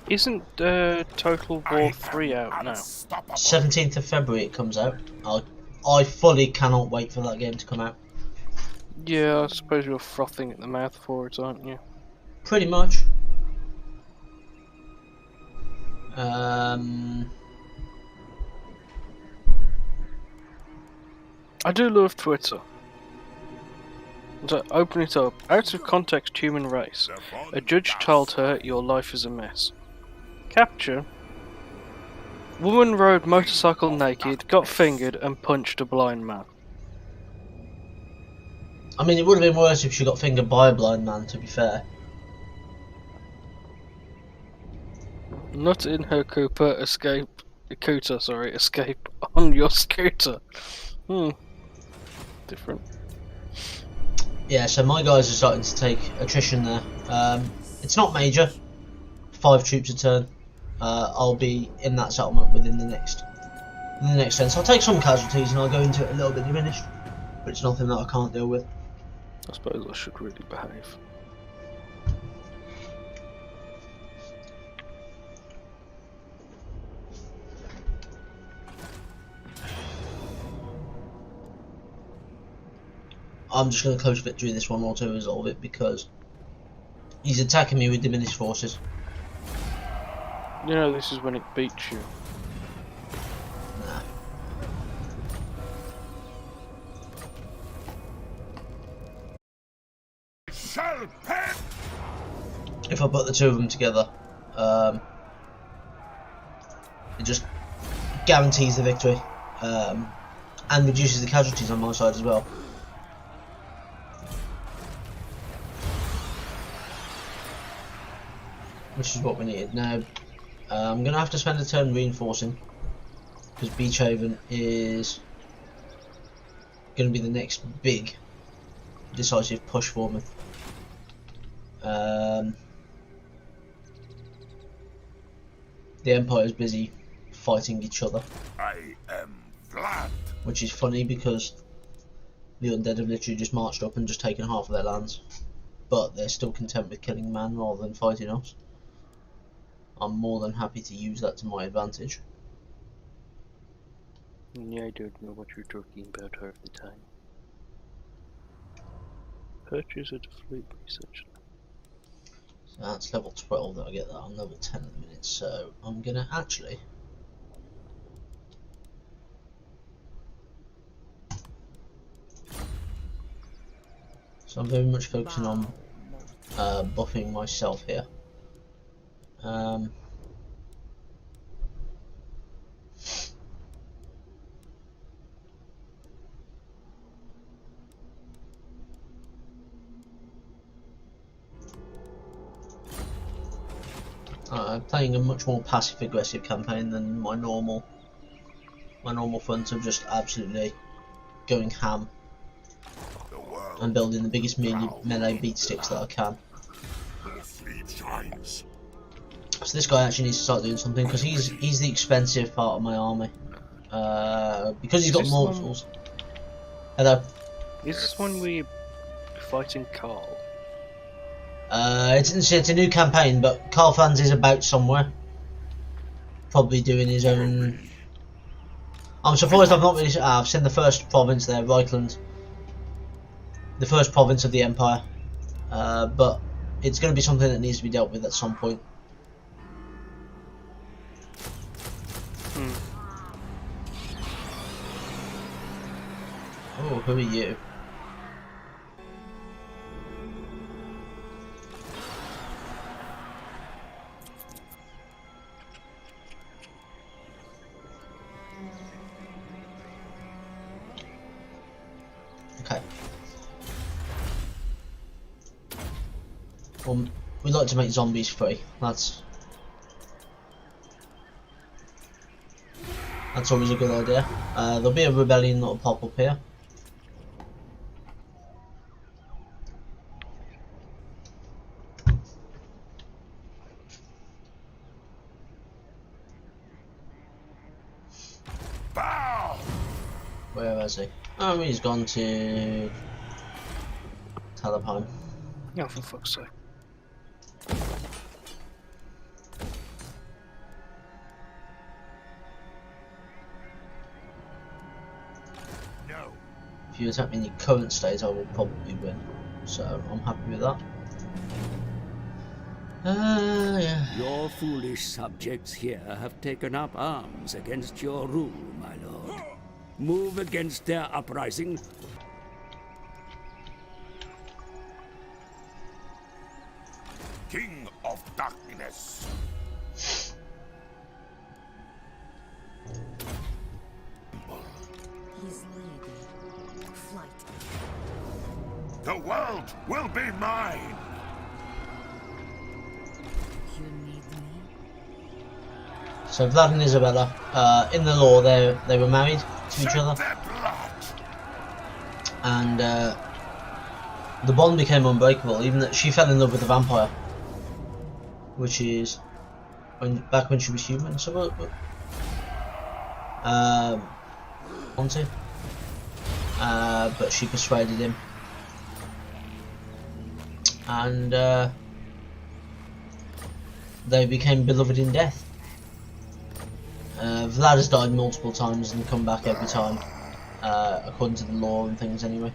Isn't Total War 3 out now? 17th of February it comes out. I fully cannot wait for that game to come out. Yeah, I suppose you're frothing at the mouth for it, aren't you? Pretty much. I do love Twitter. So, open it up. Out of context human race. A judge told her your life is a mess. Capture. Woman rode motorcycle naked, got fingered and punched a blind man. I mean, it would have been worse if she got fingered by a blind man, to be fair. Not in her escape on your scooter. Different. Yeah, so my guys are starting to take attrition there. It's not major. 5 troops a turn. I'll be in that settlement within the next sense. I'll take some casualties and I'll go into it a little bit diminished, but it's nothing that I can't deal with. I suppose I should really behave. I'm just going to close victory this one or to resolve it because he's attacking me with diminished forces. You know, this is when it beats you. Nah. If I put the two of them together, it just guarantees the victory and reduces the casualties on my side as well. Which is what we needed. Now, I'm going to have to spend a turn reinforcing because Beachhaven is going to be the next big decisive push for me. The Empire is busy fighting each other. I am Vlad. Which is funny because the undead have literally just marched up and just taken half of their lands. But they're still content with killing man rather than fighting us. I'm more than happy to use that to my advantage. Yeah, I don't know what you're talking about half the time. Purchase a fleet research. So that's level 12 that I get that. I'm level 10 at the minute, so I'm gonna actually. So I'm very much focusing on buffing myself here. Playing a much more passive-aggressive campaign than my normal front of just absolutely going ham The world and building the biggest melee beat sticks that I can. the sleep shines. So this guy actually needs to start doing something because he's the expensive part of my army. Because he's got mortals. Hello. Is this one where you're fighting Carl? It's a new campaign, but Carl Franz is about somewhere. Probably doing his own. I'm surprised I've not really. I've seen the first province there, Reichland. The first province of the Empire. But it's going to be something that needs to be dealt with at some point. Oh, who are you? Okay. Well, we'd like to make zombies free. That's always a good idea. There'll be a rebellion that'll pop up here. Bow! Where is he? Oh, he's gone to Talabheim. Oh, for fuck's sake. No. If you attack me in your current state, I will probably win. So I'm happy with that. Yeah. Your foolish subjects here have taken up arms against your rule, my lord. Move against their uprising. King of darkness. He's leading. Flight. The world will be mine. You need me? So Vlad and Isabella, in the law, they were married to each Shed other, their blood. and the bond became unbreakable. Even that she fell in love with the vampire, which is back when she was human. So wanted, but she persuaded him, and they became beloved in death. Vlad has died multiple times and come back every time, according to the law and things anyway.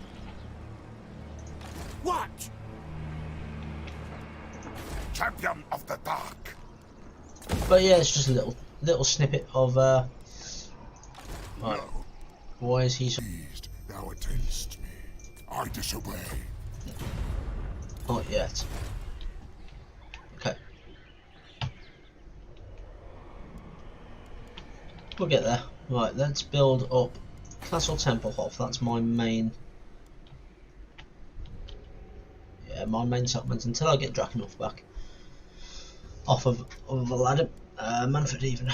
What? Champion of the dark. But yeah, it's just a little snippet of right. No. Why is he so Pleased thou attendest me. I disobey. not yet? Okay. We'll get there. Right, let's build up Castle Tempelhof. That's my main. Yeah, my main settlement until I get Drakenhof back. Off of the ladder. Manfred even.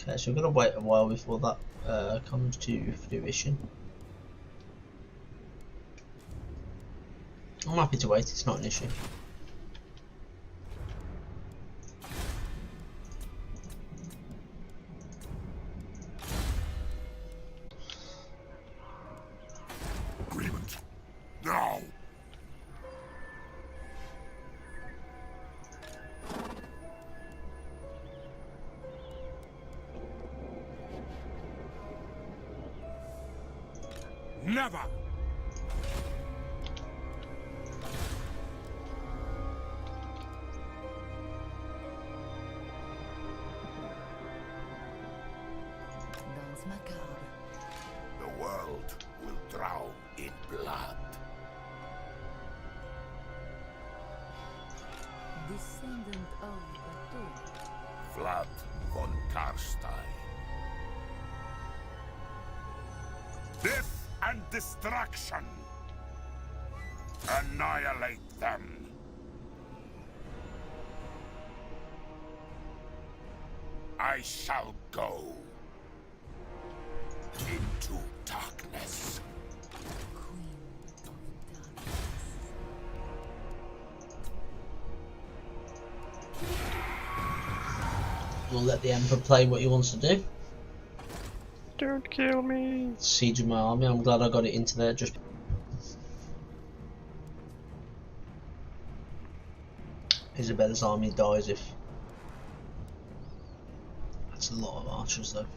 Okay, so we've got to wait a while before that comes to fruition. I'm happy to wait, it's not an issue. Agreement. Now! Never! Danse macabre. The world will drown in blood. Descendant of Batu. Vlad von Karstein. Death and destruction! Annihilate them! I shall go into darkness. Queen of darkness. We'll let the Emperor play what he wants to do. Don't kill me. Siege of my army, I'm glad I got it into there just. Isabella's army dies if. That's a lot of archers though.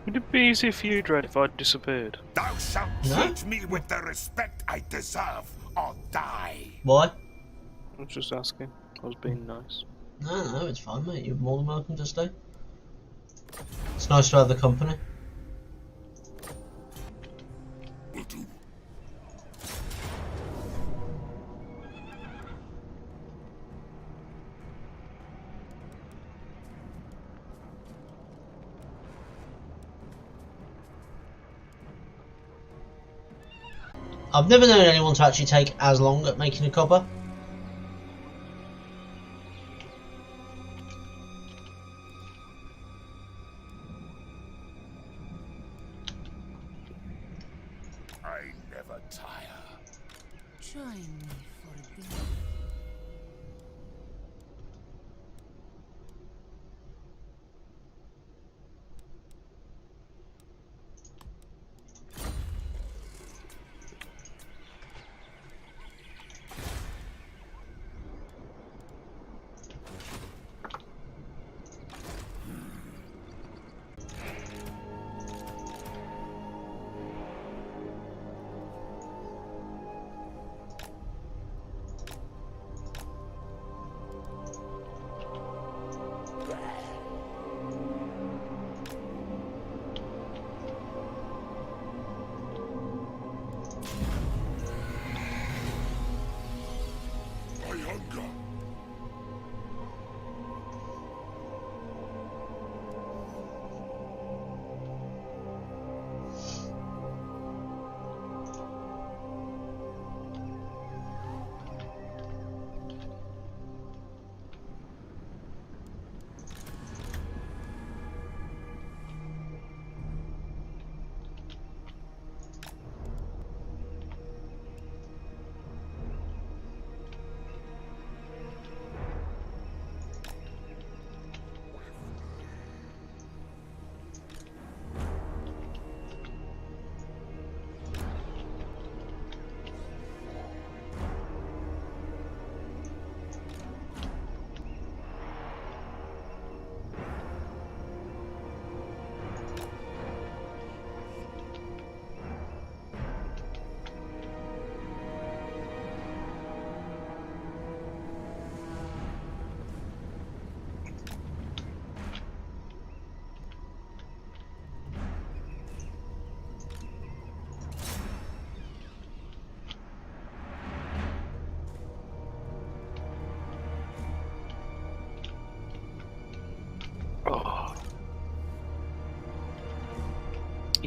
Would it be easy for you, Dread, if I disappeared? Thou shalt No? treat me with the respect I deserve, or die. Why? I was just asking. I was being nice. No, it's fine, mate. You're more than welcome to stay. It's nice to have the company. Will do. I've never known anyone to actually take as long at making a copper. I never tire. Join me for dinner. I hunger.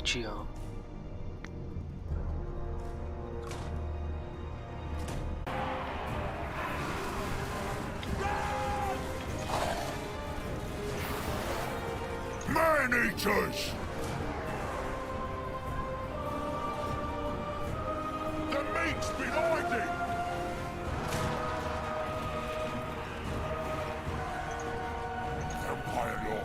Legion. Man-eaters! The meat's behind it! Empire Lord.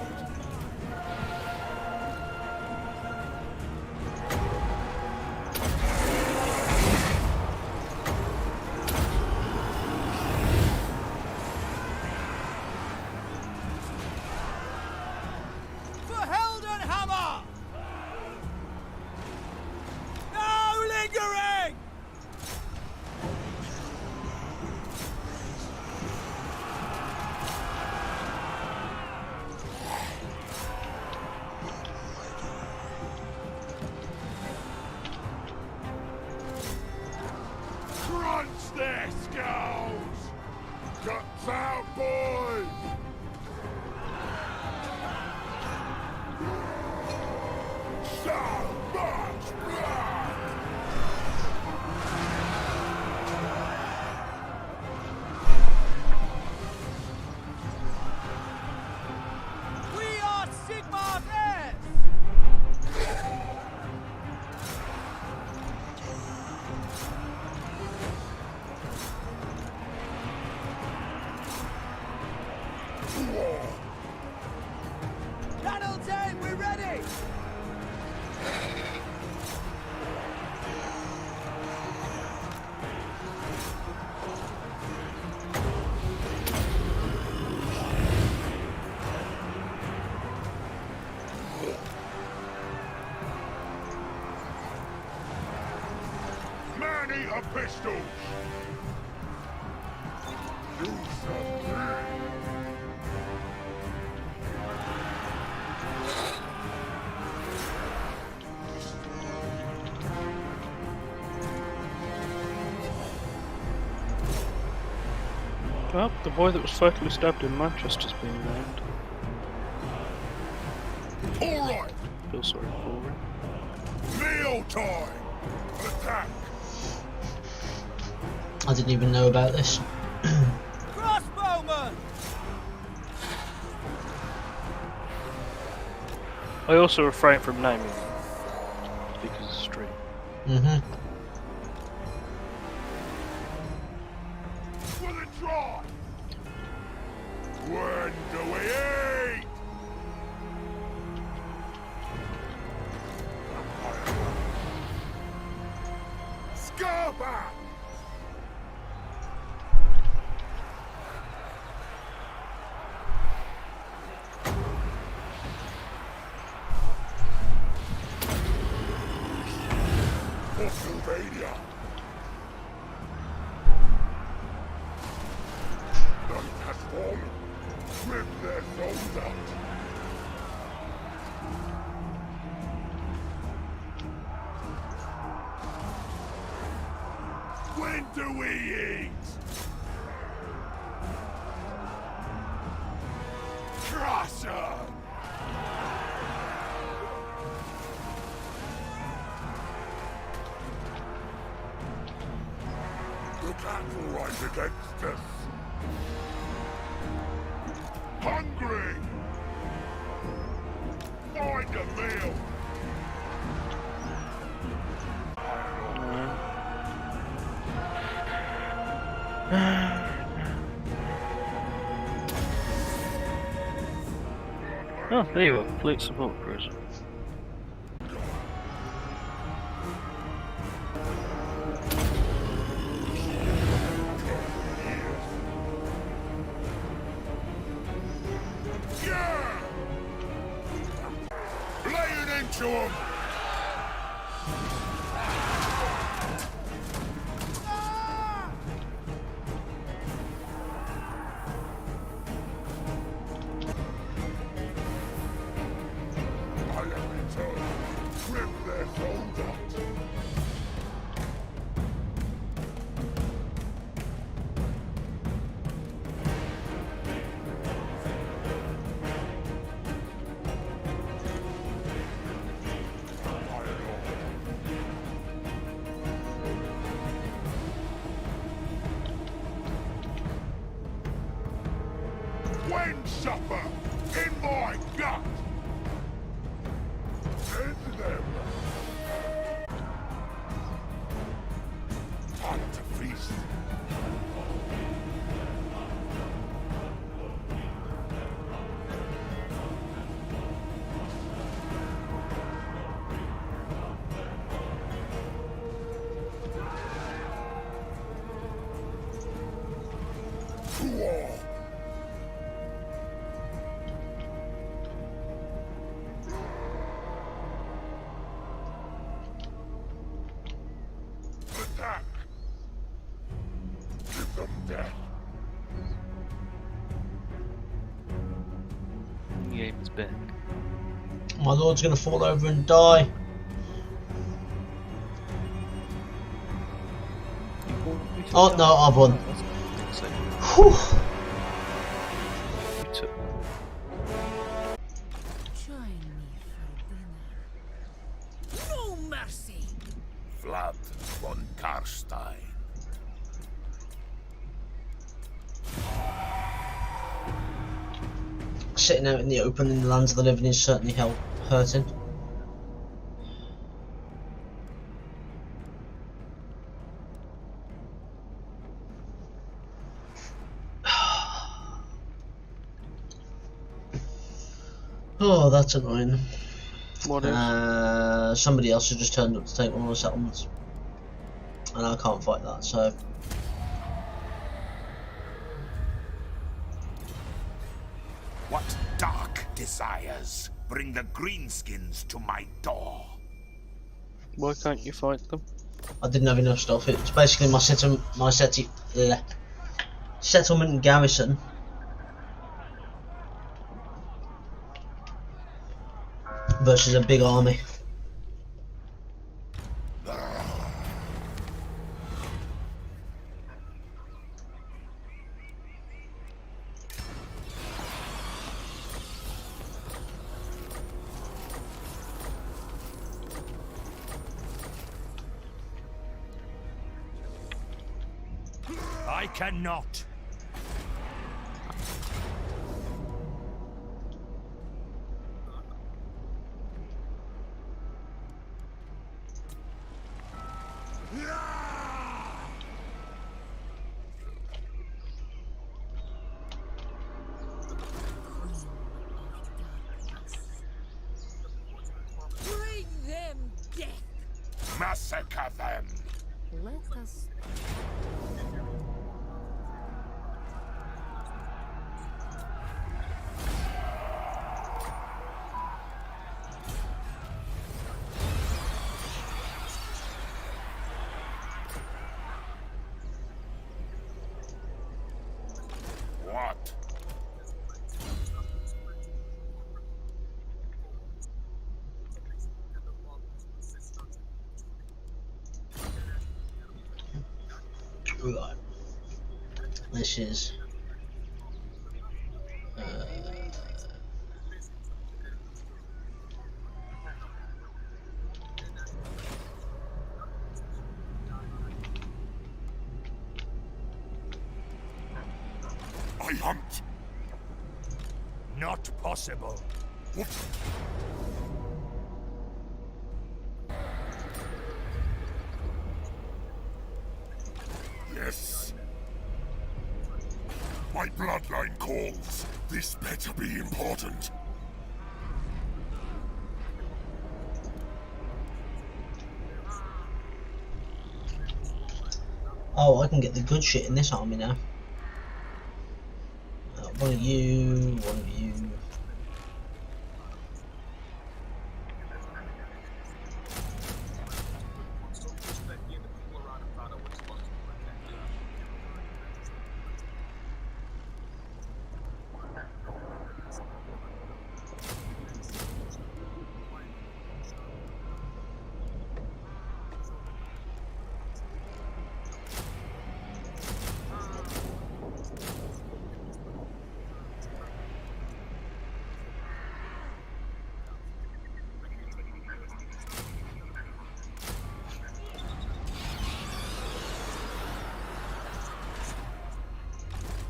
Crunch their skulls! Guts out, boys! So much blood! We are Sigmar's heirs! Battle tank, we're ready! Man-eater pistols! Do something! Well, the boy that was fatally stabbed in Manchester's been named. Alright! Feel sorry for him. Meal time! Attack! I didn't even know about this. Crossbowman! I also refrain from naming them because of stream. For the try! When do we eat? Scarpa! Pennsylvania! Night has fallen. Rip their souls out. When do we eat? Crush 'em! The cattle rise against us. Hungry! Find a meal! Oh, there you are, fleet support cruiser. Yeah! Lay it into him! I have returned. Rip their souls out. Men suffer in my gut. End them. Time to feast. To war. Attack! Give them death. He gave his back. My lord's gonna fall over and die. Oh no, I've won. Whew. You took Join me for dinner. No mercy! Vlad von Karstein. Sitting out in the open in the lands of the living is certainly hurting. Oh, that's annoying. what is? Somebody else has just turned up to take one of the settlements, and I can't fight that. So What dark desires bring the greenskins to my door? Why can't you fight them? I didn't have enough stuff. It's basically my settlement garrison. Versus a big army. I cannot. Bring them death! Massacre them. Let us. What? Right. This is. I hunt. Not possible. Yes. My bloodline calls. This better be important. Oh, I can get the good shit in this army now. One of you, one of you.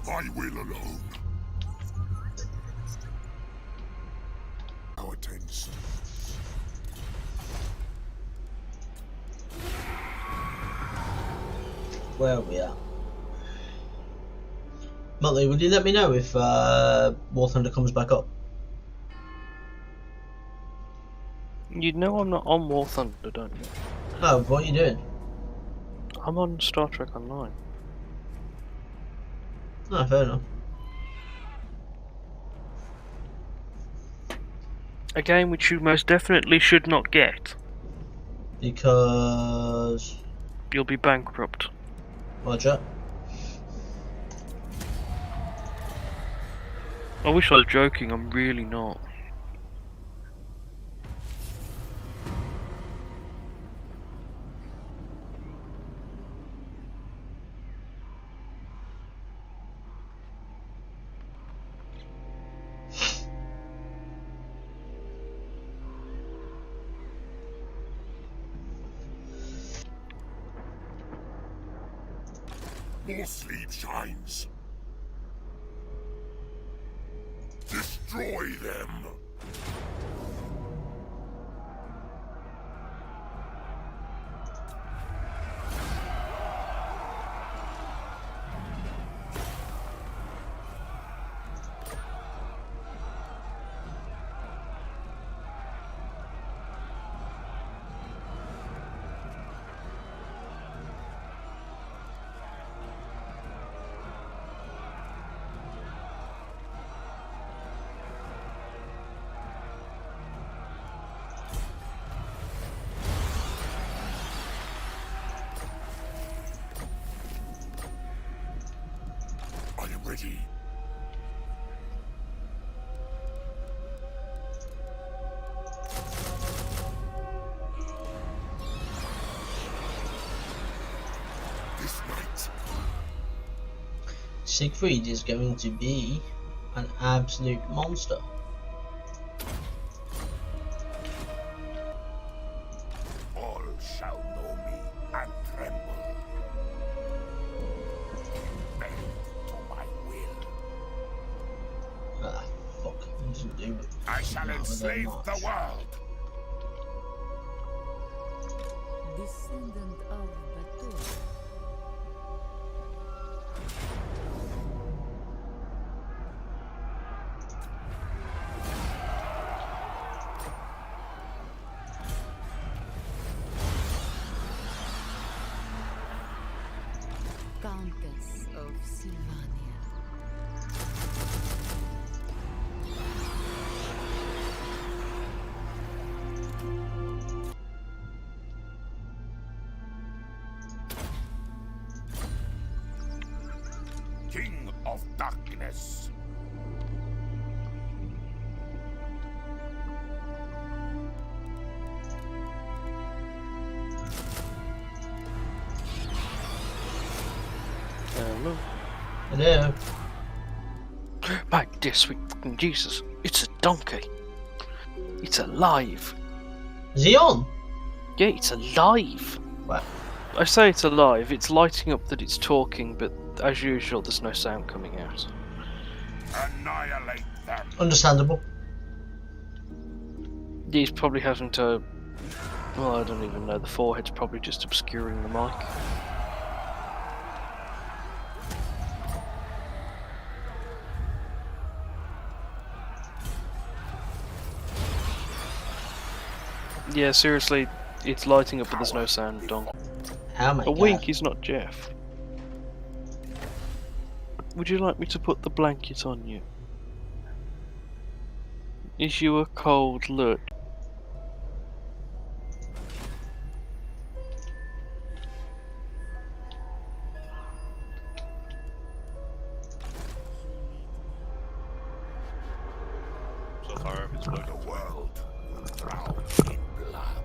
My will alone. taste. Where are we at? Motley, would you let me know if Warthunder comes back up? You know I'm not on Warthunder, don't you? No, what are you doing? I'm on Star Trek Online. No, fair enough. A game which you most definitely should not get. Because... You'll be bankrupt. Roger. I wish I was joking, I'm really not. More sleep shines. Destroy them. I am ready. This night, Siegfried is going to be an absolute monster. all shall know me and tremble. Bend to my will. Ah, fuck. It doesn't do it. I shall Not enslave much. the world. Descendant of Batur. Countess of Sylvania. King of darkness. Hello. Hello. My dear sweet fucking Jesus, it's a donkey. It's alive. Is he on? Yeah, it's alive. Wow. I say it's alive, it's lighting up that it's talking, but as usual, there's no sound coming out. Annihilate them. Understandable. He's probably having to. Well, I don't even know, the forehead's probably just obscuring the mic. Yeah, seriously, it's lighting up but there's no sound, Dong. Oh my A god. wink is not Jeff. Would you like me to put the blanket on you? Is you a cold look? So far, it's working. The world will drown in blood.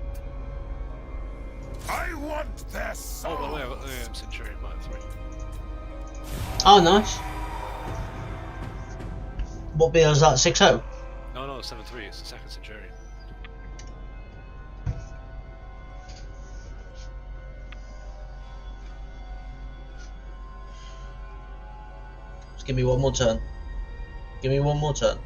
I want their soul. Oh, by the way, I've got the Centurion Mark 3. Oh, nice. What BR is that? 6-0? No, 7-3. It's the second Centurion. Just give me one more turn. Give me one more turn.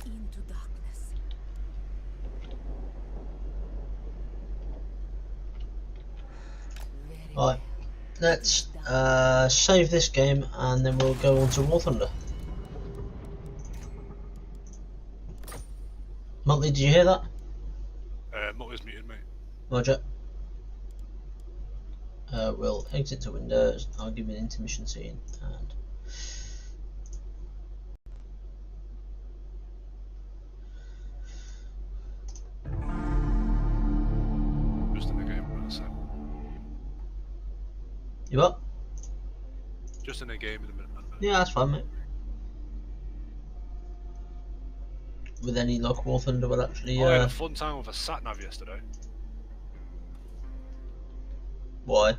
into darkness. Very Right, let's save this game and then we'll go on to Warthunder. Monthly, did you hear that? Muttley's muted, mate. Roger. We'll exit to Windows. I'll give you an intermission scene and Just in the game, for a sec. you up? Just in the game in a minute. Yeah, that's fine, mate. With any luck, Warthunder will actually. I had a fun time with a sat nav yesterday. Why?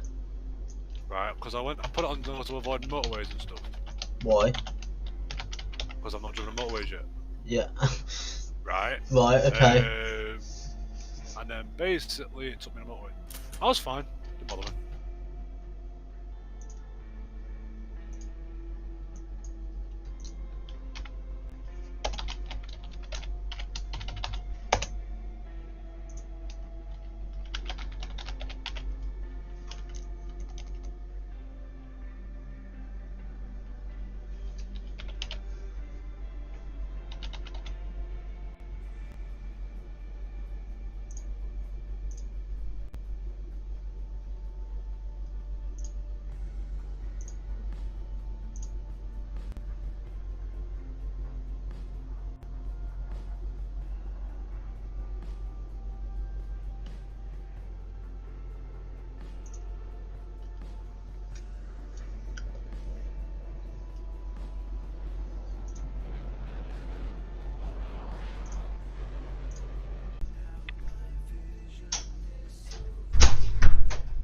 Right, because I put it on to avoid motorways and stuff. Why? Because I'm not driving motorways yet. Yeah. Right. Right. Okay. And then basically it took me on a motorway. I was fine. Didn't bother me.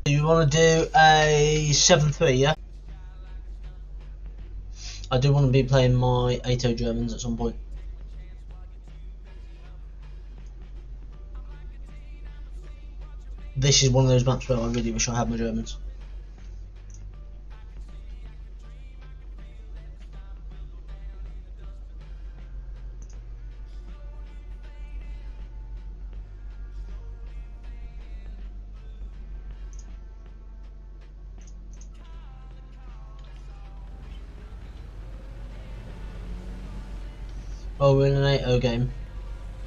You want to do a 7-3, yeah? I do want to be playing my ATO Germans at some point. This is one of those maps where I really wish I had my Germans. Oh, we're in an 8-0 game.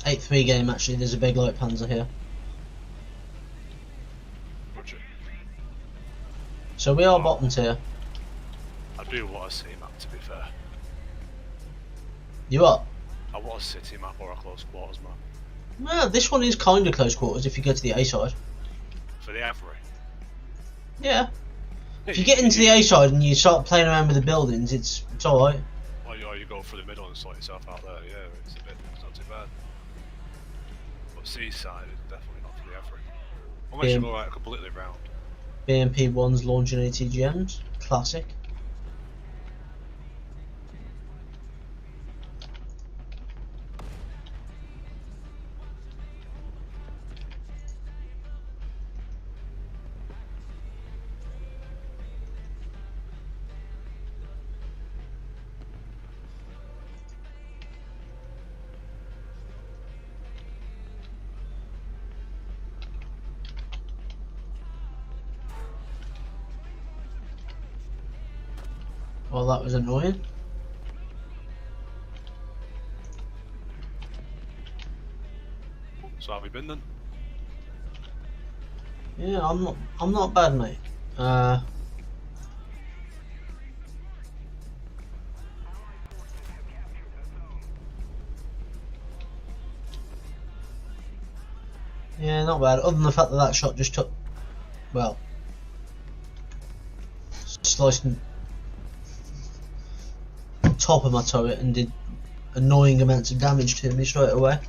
8-3 game actually, there's a big light panzer here. Roger. So we are bottom tier. I do want a city map, to be fair. You up? I want a city map or a close quarters map. Well, this one is kind of close quarters if you go to the A side. For the Avery. Yeah. If you get into the A side and you start playing around with the buildings, it's alright. Or you go through the middle and sort yourself out there, yeah, it's not too bad. But seaside is definitely not for the Avery. Unless you go like completely round. BMP1's launching ATGMs. Classic. Well, that was annoying. So how have you been then? Yeah, I'm not bad, mate. Yeah, not bad. Other than the fact that that shot just took, well, sliced top of my turret and did annoying amounts of damage to me straight away.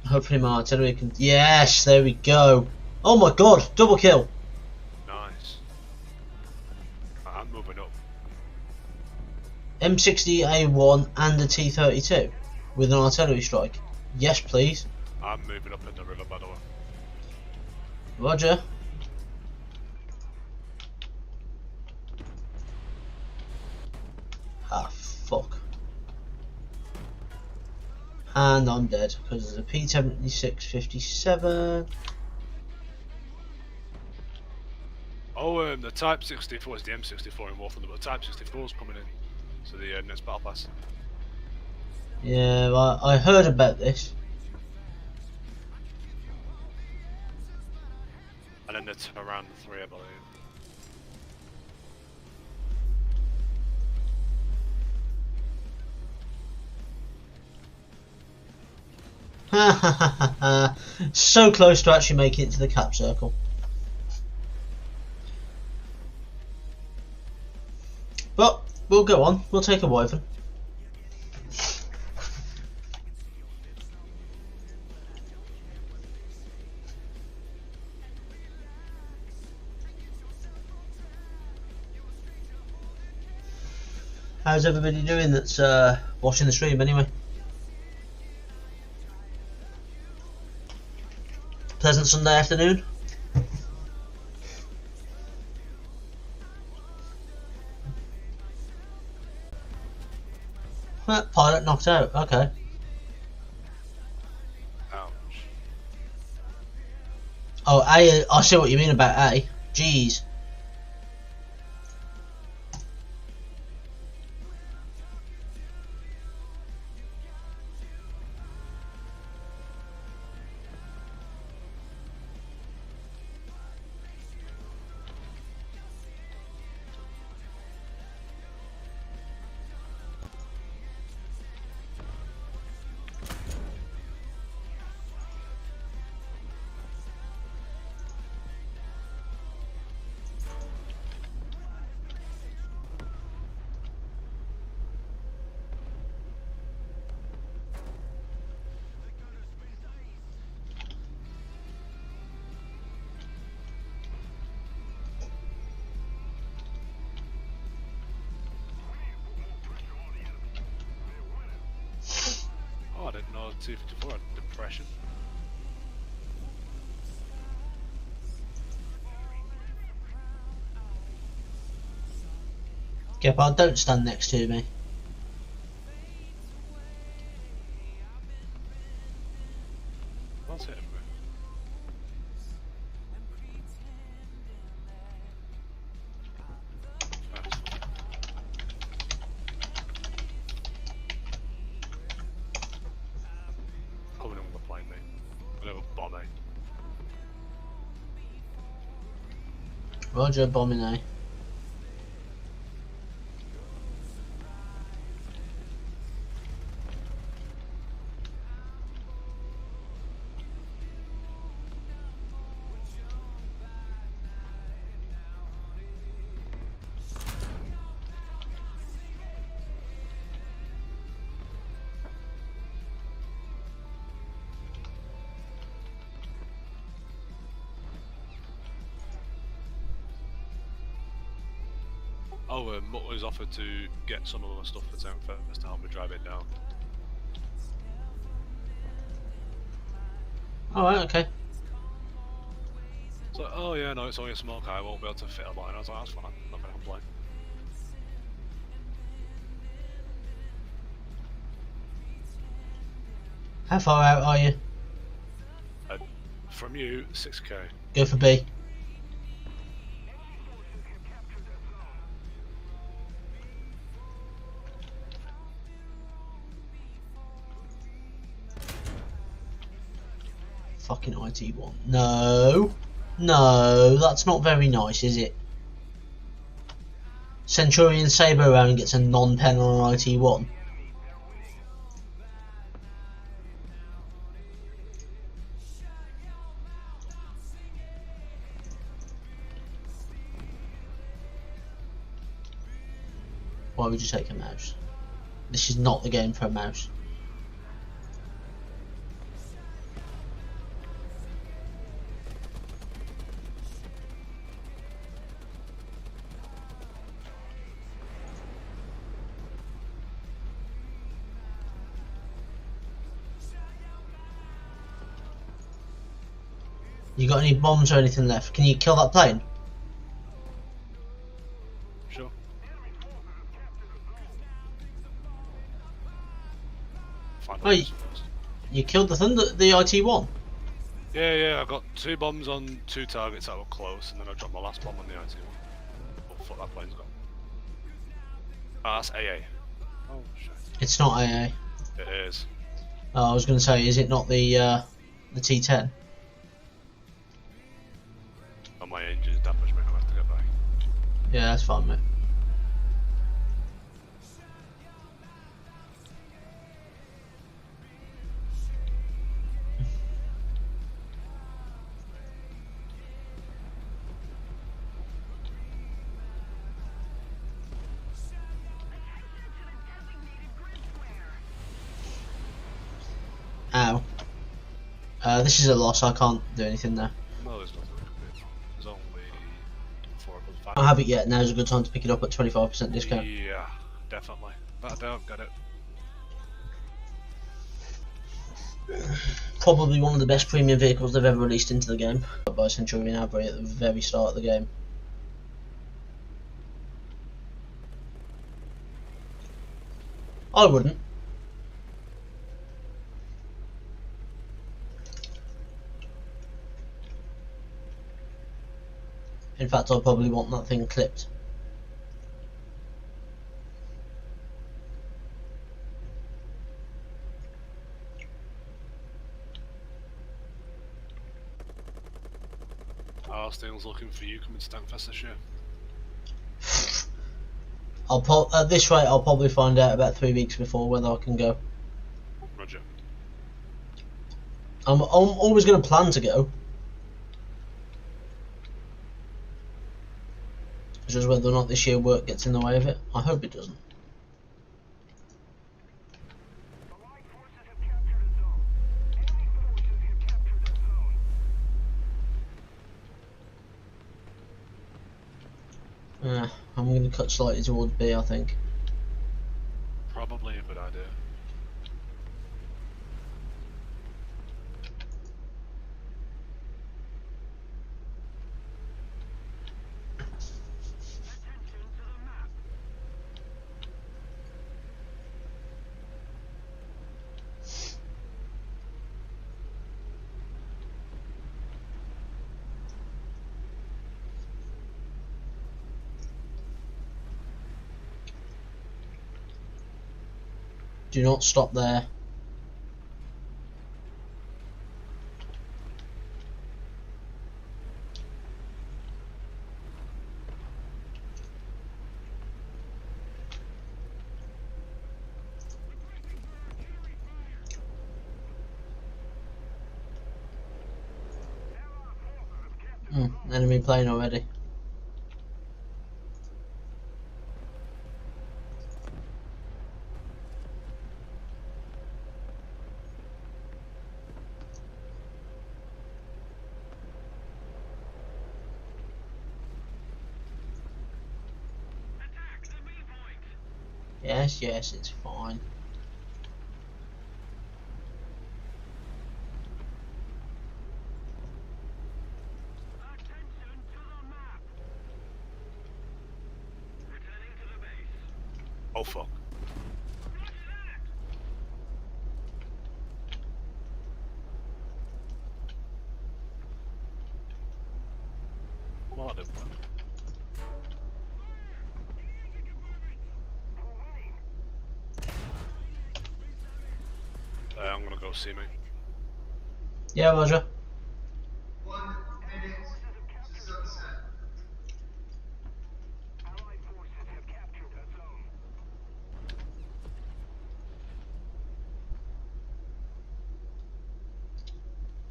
Hopefully my artillery can... Yes, there we go. Oh my god, double kill. Nice. I'm moving up. M60A1 and a T32 with an artillery strike. Yes, please. I'm moving up in the river, by the way. Roger. Ah, fuck. and I'm dead because there's a P-76-57. Oh, the Type 64 is the M64 in Warthunder, but the Type 64 is coming in. So the next battle pass. Yeah, well, I heard about this. And then the Tyran 3, I believe. So close to actually making it to the cap circle. But we'll go on. We'll take a Wyvern. How's everybody doing that's watching the stream anyway? Pleasant Sunday afternoon. Pilot knocked out, okay. Ouch. Oh, A, I see what you mean about A. Jeez. Oh, I didn't know the 254 had depression. Gepard, don't stand next to me. What's hitting me? Coming in with a plane, mate. Whatever, bomb, mate. Roger, bombing A. Oh, Mutler's offered to get some of the stuff that's out first to help me drive it down. Alright, okay. It's like, oh yeah, no, it's only a small car, I won't be able to fit a line. I was like, that's fine, I'm not going to complain. How far out are you? From you, 6k. Go for B. Fucking IT1. No. No, that's not very nice, is it? Centurion Sabre around and gets a non-pen on an IT1. Why would you take a mouse? This is not the game for a mouse. You got any bombs or anything left? Can you kill that plane? Sure. Find Oh, out first. You killed the Thunder, the IT-1. Yeah, I got 2 bombs on 2 targets that were close, and then I dropped my last bomb on the IT-1. Oh fuck, that plane's gone. Ah, that's AA. Oh shit. It's not AA. It is. Oh, I was going to say, is it not the T10? Oh, my engine's damaged, mate. I'll have to get back. Yeah, that's fine, mate. Ow. This is a loss, I can't do anything there. No, there's nothing we can do. There's only 4 of us. I don't have it yet, now's a good time to pick it up at 25% discount. Yeah, definitely. But I don't get it. Probably one of the best premium vehicles they've ever released into the game, by Centurion Avery at the very start of the game. I wouldn't. In fact, I'd probably want that thing clipped. Arstein's looking for you coming to Stankfest this year. At this rate, I'll probably find out about 3 weeks before whether I can go. Roger. I'm always going to plan to go. It's just whether or not this year work gets in the way of it. I hope it doesn't. Allied forces have captured a zone. Enemy forces have captured a zone. I'm going to cut slightly towards B, I think. Probably a good idea. Attention to the map. Do not stop there. Enemy plane already. Attack the B point. Yes, it's fine. Attention to the map. Returning to the base. Oh fuck. Roger that. Well, that didn't work. I'm gonna go see me. Yeah, Roger. Allied forces have captured a zone.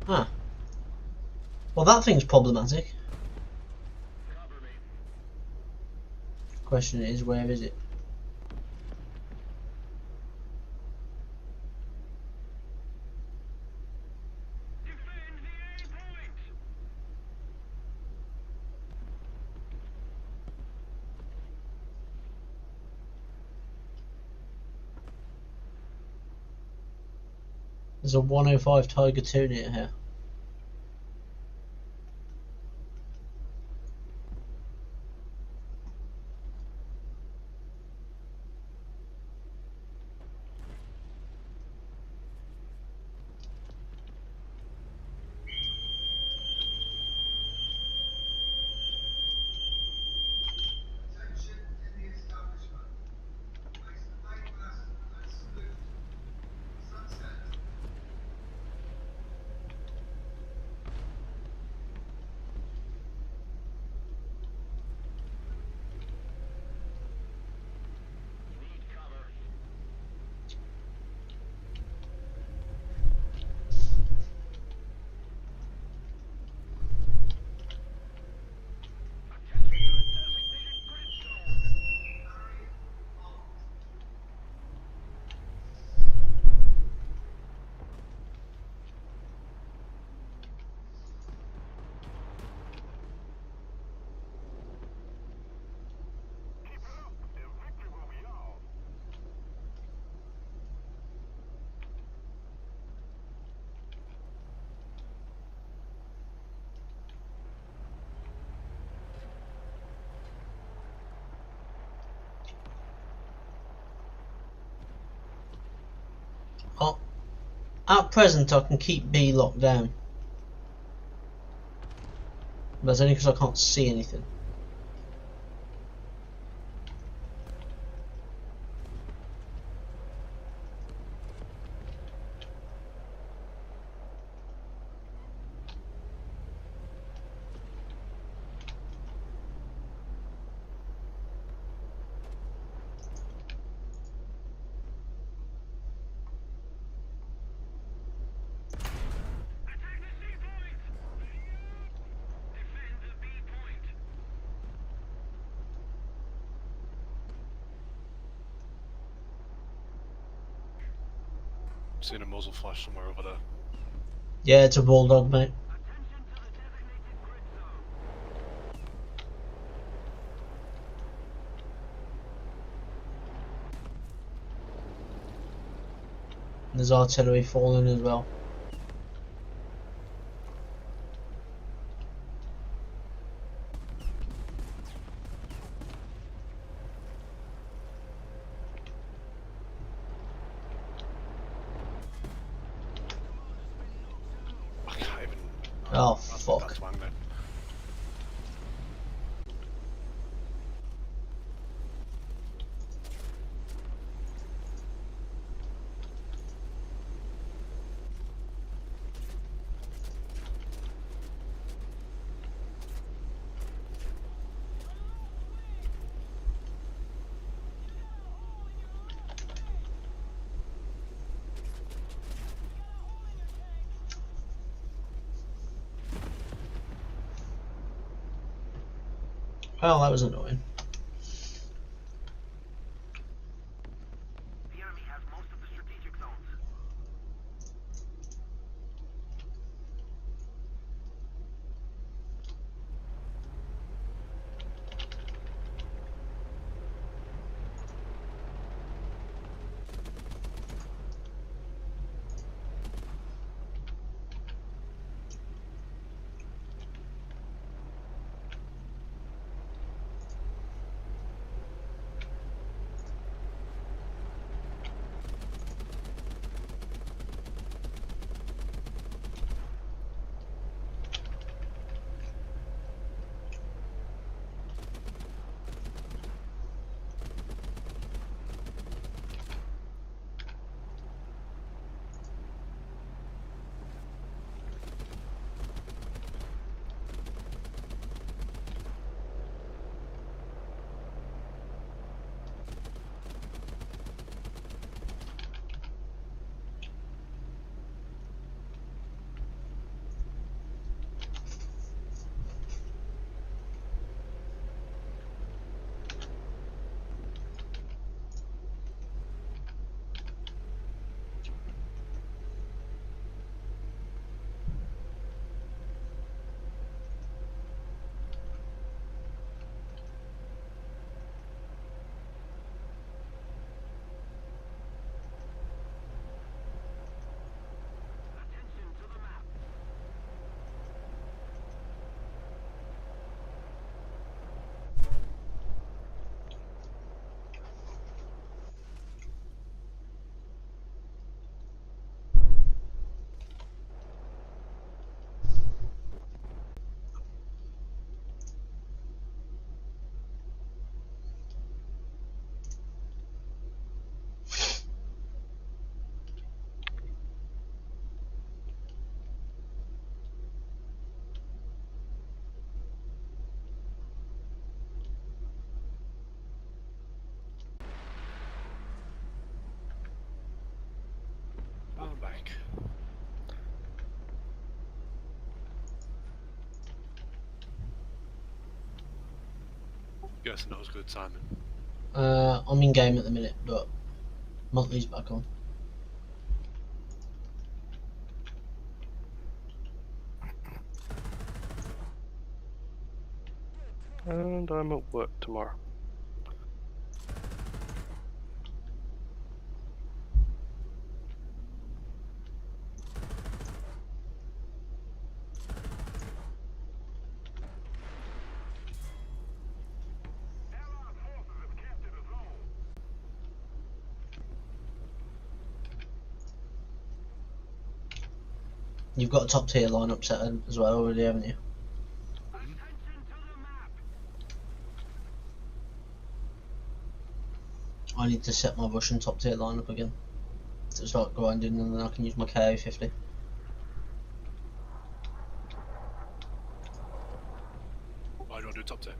Huh. Well, that thing's problematic. Cover me. Question is, where is it? Defend the A point. There's a 105 Tiger 2 near here. Oh, at present I can keep B locked down. But that's only because I can't see anything. Attack the C point! Defend the B point! Seen a muzzle flash somewhere over there. Yeah, it's a bulldog, mate. Attention to the designated grid zone. There's artillery falling as well. I can't even. Oh, that's fuck. twang then. Well, that was annoying. The enemy has most of the strategic zones. Attention to the map. I'm back. Guessing that was good timing. I'm in game at the minute, but Monthly's back on. And I'm at work tomorrow. Allied forces have captured a zone. You've got a top tier lineup set as well already, haven't you? I need to set my Russian top tier lineup again to start grinding, and then I can use my KA50. Why do I do top tier?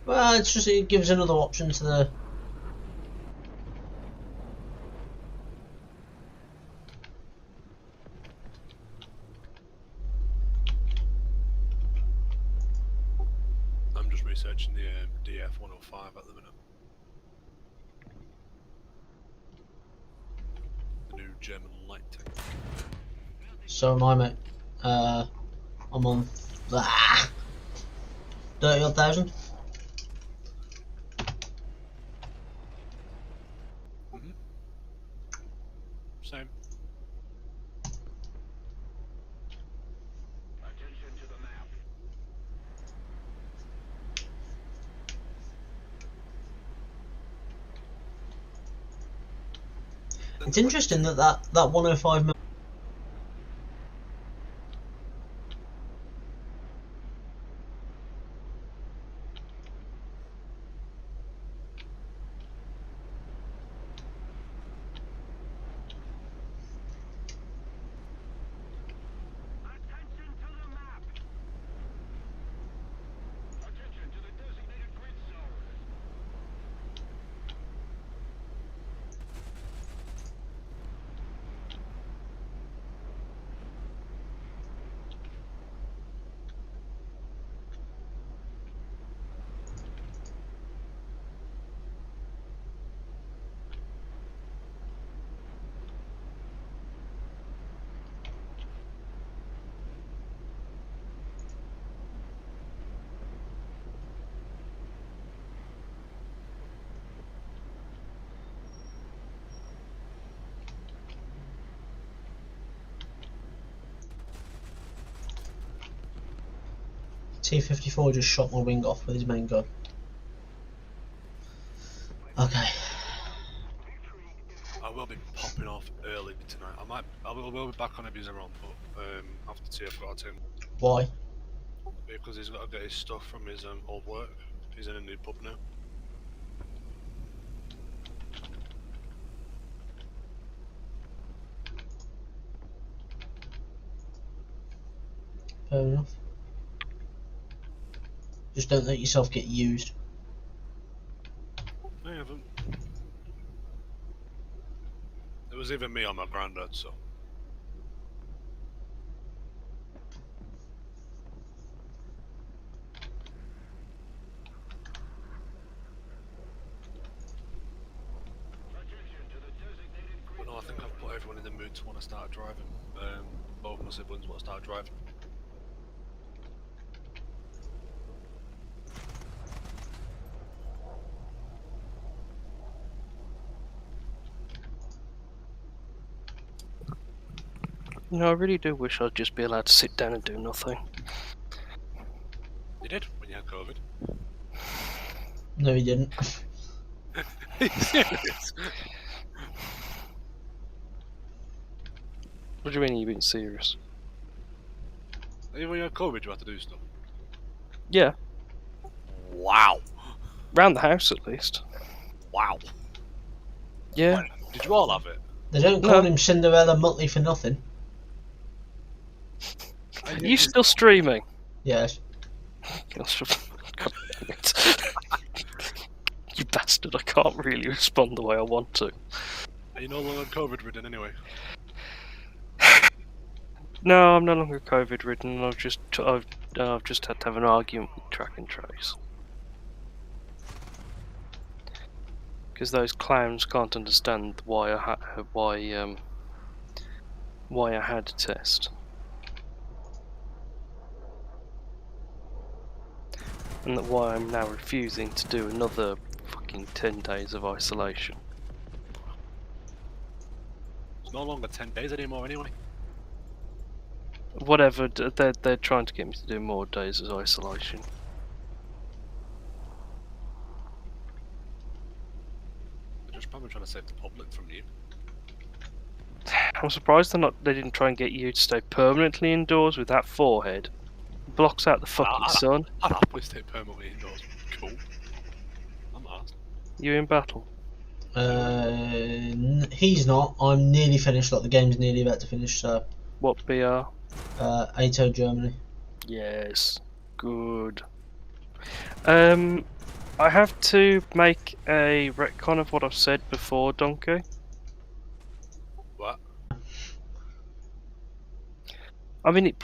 Well, it's just it gives another option to the. I'm just researching the DF-105 at the minute. The new German light tank. So am I, mate. I'm on 30,000. Same. It's interesting that 105 mil. T-54 just shot my wing off with his main gun. Okay. I will be popping off early tonight. I will be back on if he's around, but after tea I've got to take him. Why? Because he's got to get his stuff from his old work. He's in a new pub now. Fair enough. Just don't let yourself get used. I haven't. It was even me or my granddad, so. But no, I think I've put everyone in the mood to want to start driving. Both my siblings want to start driving. No, I really do wish I'd just be allowed to sit down and do nothing. You did when you had COVID. No, he didn't. What do you mean you're being serious? Even when you had COVID, you had to do stuff. Yeah, Wow. round the house at least. Wow. Yeah. What, did you all have it? They don't call No. him Cinderella Muttley for nothing. Are you still streaming? Yes. God damn it. You bastard, I can't really respond the way I want to. Are you no longer COVID ridden anyway? No, I'm no longer COVID ridden. I've just had to have an argument with Track and Trace. Because those clowns can't understand why I had a test. And that why I'm now refusing to do another fucking 10 days of isolation. It's no longer 10 days anymore anyway. Whatever, they're trying to get me to do more days of isolation. They're just probably trying to save the public from you. I'm surprised they didn't try and get you to stay permanently indoors with that forehead. Blocks out the fucking sun. I'd happily stay permanently indoors. Cool. I'm asked. You in battle? He's not. I'm nearly finished. Like the game's nearly about to finish. So, What BR? ATO Germany. Yes. Good. I have to make a retcon of what I've said before, Donkey. What? I mean,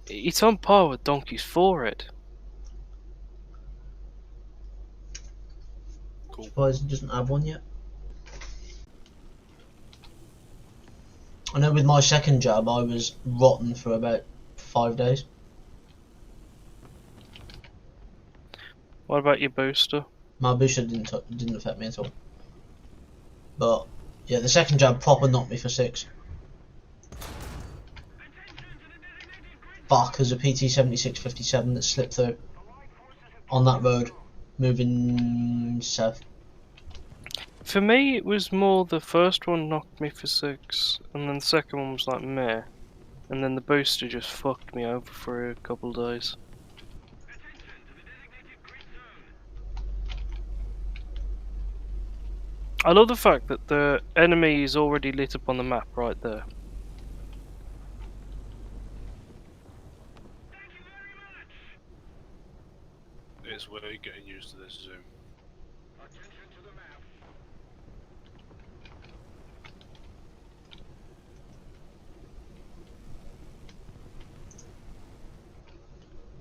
it's on par with Donkey's forehead. Cool. Surprised he doesn't have one yet. I know with my second jab I was rotten for about 5 days. What about your booster? My booster didn't affect me at all. But yeah, the second jab proper knocked me for 6. Fuck, there's a PT 7657 that slipped through on that road, moving south. For me, it was more the first one knocked me for 6, and then the second one was like meh, and then the booster just fucked me over for a couple days. I love the fact that the enemy is already lit up on the map right there. It's weird getting used to this zoom.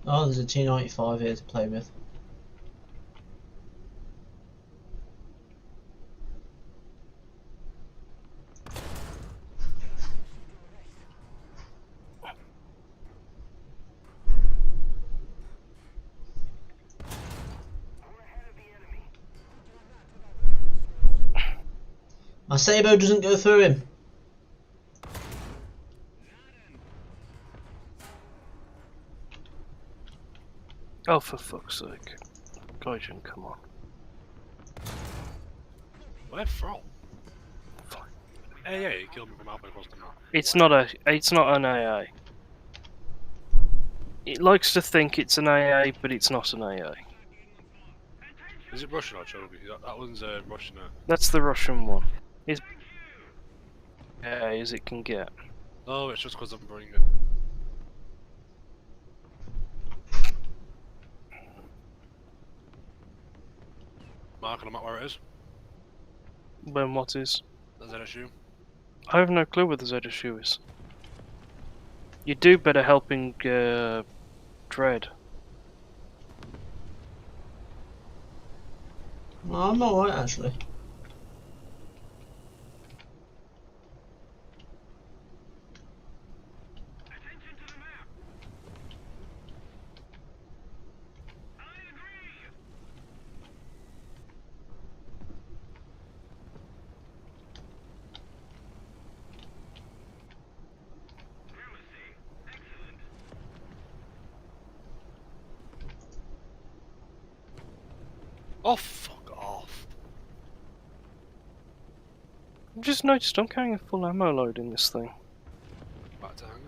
Oh, there's a T95 here to play with. My Sabo doesn't go through him. Oh, for fuck's sake. Gaijin, come on. Where from? Hey, he killed me from halfway across the map. It's not an AA. It likes to think it's an AA, but it's not an AA. Is it Russian or Chogi? That one's Russian. That's the Russian one. It's AA as it can get. No, it's just because I'm bringing it. Mark on the map where it is. When what is? The ZSU. I have no clue where the ZSU is. You do better helping Dread. No, I'm alright actually. Oh, fuck off. I've just noticed I'm carrying a full ammo load in this thing. Back to hangar.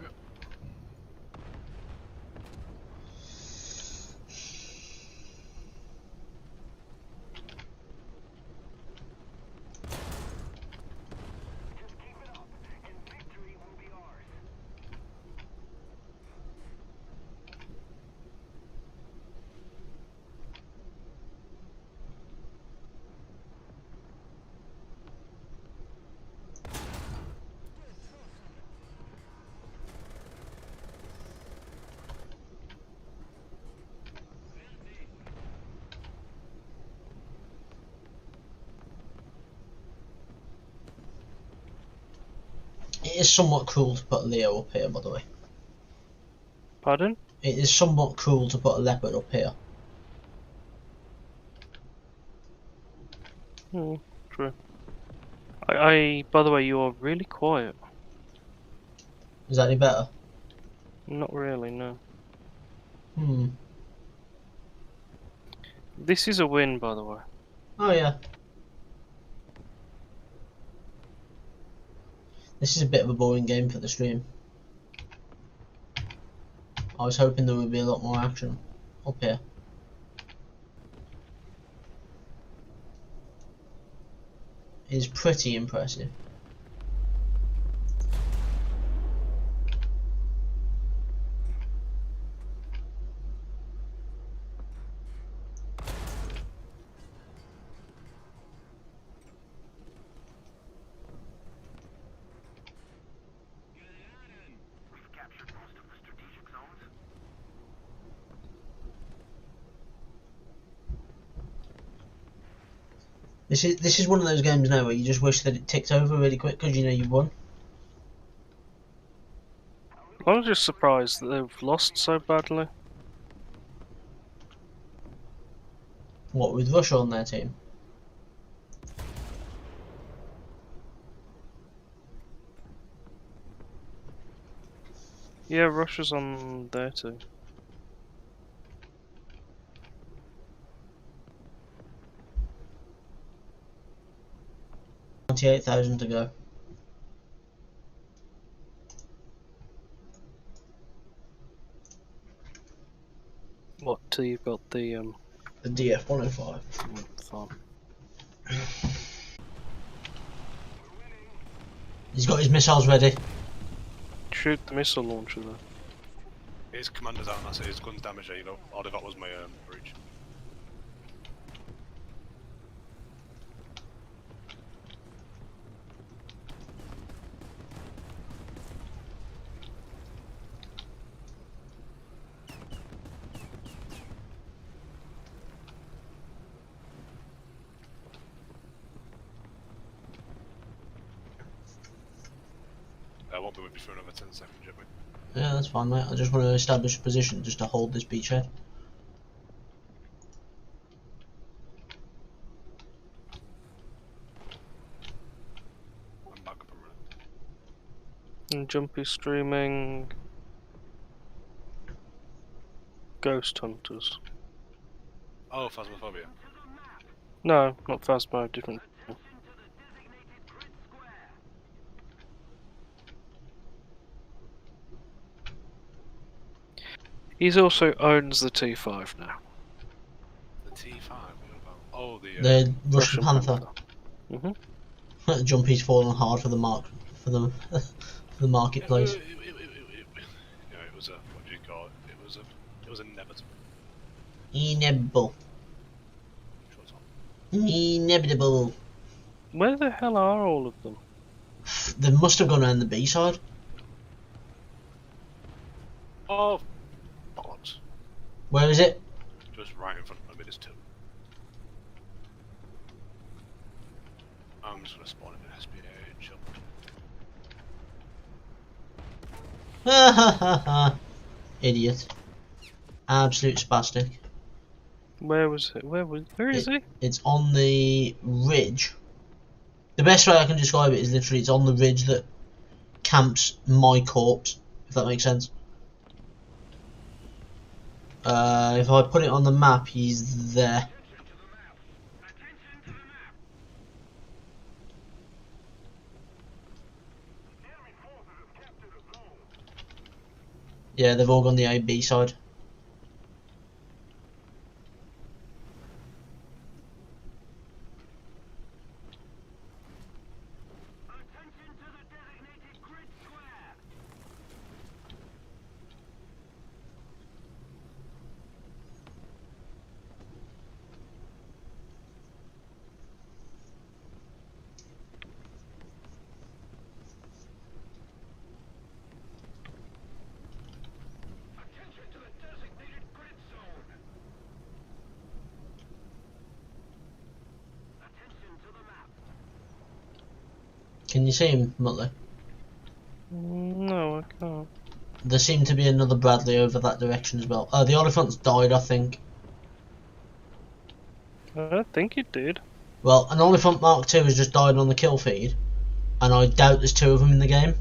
It is somewhat cruel to put a Leo up here, by the way. Pardon? It is somewhat cruel to put a Leopard up here. True. By the way, you're really quiet. Is that any better? Not really, no. This is a win, by the way. Oh yeah. This is a bit of a boring game for the stream. I was hoping there would be a lot more action up here. It's pretty impressive. We've captured most of the strategic zones. This is one of those games now where you just wish that it ticked over really quick because you know you've won. I'm just surprised that they've lost so badly. What with Russia on their team? Yeah, Russia's on there too. $98,000 to go. What, till you've got the The DF-105. farm? He's got his missiles ready. Shoot the missile launcher though. His commander's out and that's it, his gun's damaged, there you go. All I got was my breach. I won't be with you for another 10 seconds, Jimmy. Yeah, that's fine, mate. I just want to establish a position just to hold this beachhead. I'm back up and running. And Jumpy streaming Ghost Hunters. Oh, Phasmophobia. No, not Phasmo, different. He's also owns the T5 now. The T5, what about? Oh, the. The Russian Panther. Mm-hmm. Jumpy's fallen hard for the for the marketplace. Yeah, it was a. What do you call it? It was inevitable. Inevitable. Short time. Inevitable. Where the hell are all of them? They must have gone around the B side. Oh, bollocks. Where is it? Just right in front of me, there's two. I'm just gonna spawn in an SPA, chill. Ha ha ha ha. Idiot. Absolute spastic. Where was it? Where is he? It's on the ridge. The best way I can describe it is literally it's on the ridge that camps my corpse, if that makes sense. If I put it on the map, he's there. Yeah, they've all gone the A-B side. Can you see him, Muttley? No, I can't. There seemed to be another Bradley over that direction as well. The Oliphant's died, I think. I don't think it did. Well, an Oliphant Mark II has just died on the kill feed, and I doubt there's two of them in the game.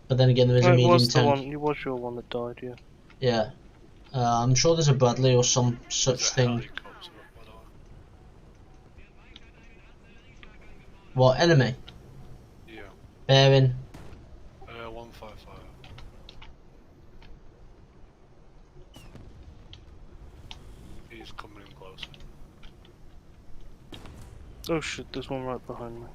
But then again, there is a It medium was the tank. one. It was your one that died, yeah. Yeah. I'm sure there's a Bradley or some such There's a thing. helicopter up, by the way. What, enemy? Yeah. Bearing. 155. He's coming in closer. Oh shit, there's one right behind me.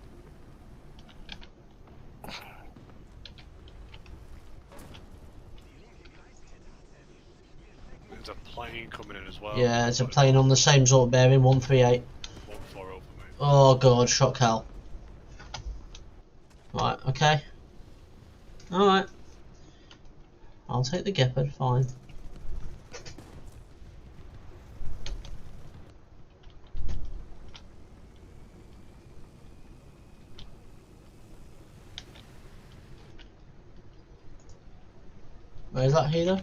There's a plane coming in as well. Yeah, it's a plane on the same sort of bearing, 138. 140 over me. Oh god, shock hell. Right, okay. Alright. I'll take the Gepard, fine. Where's that healer?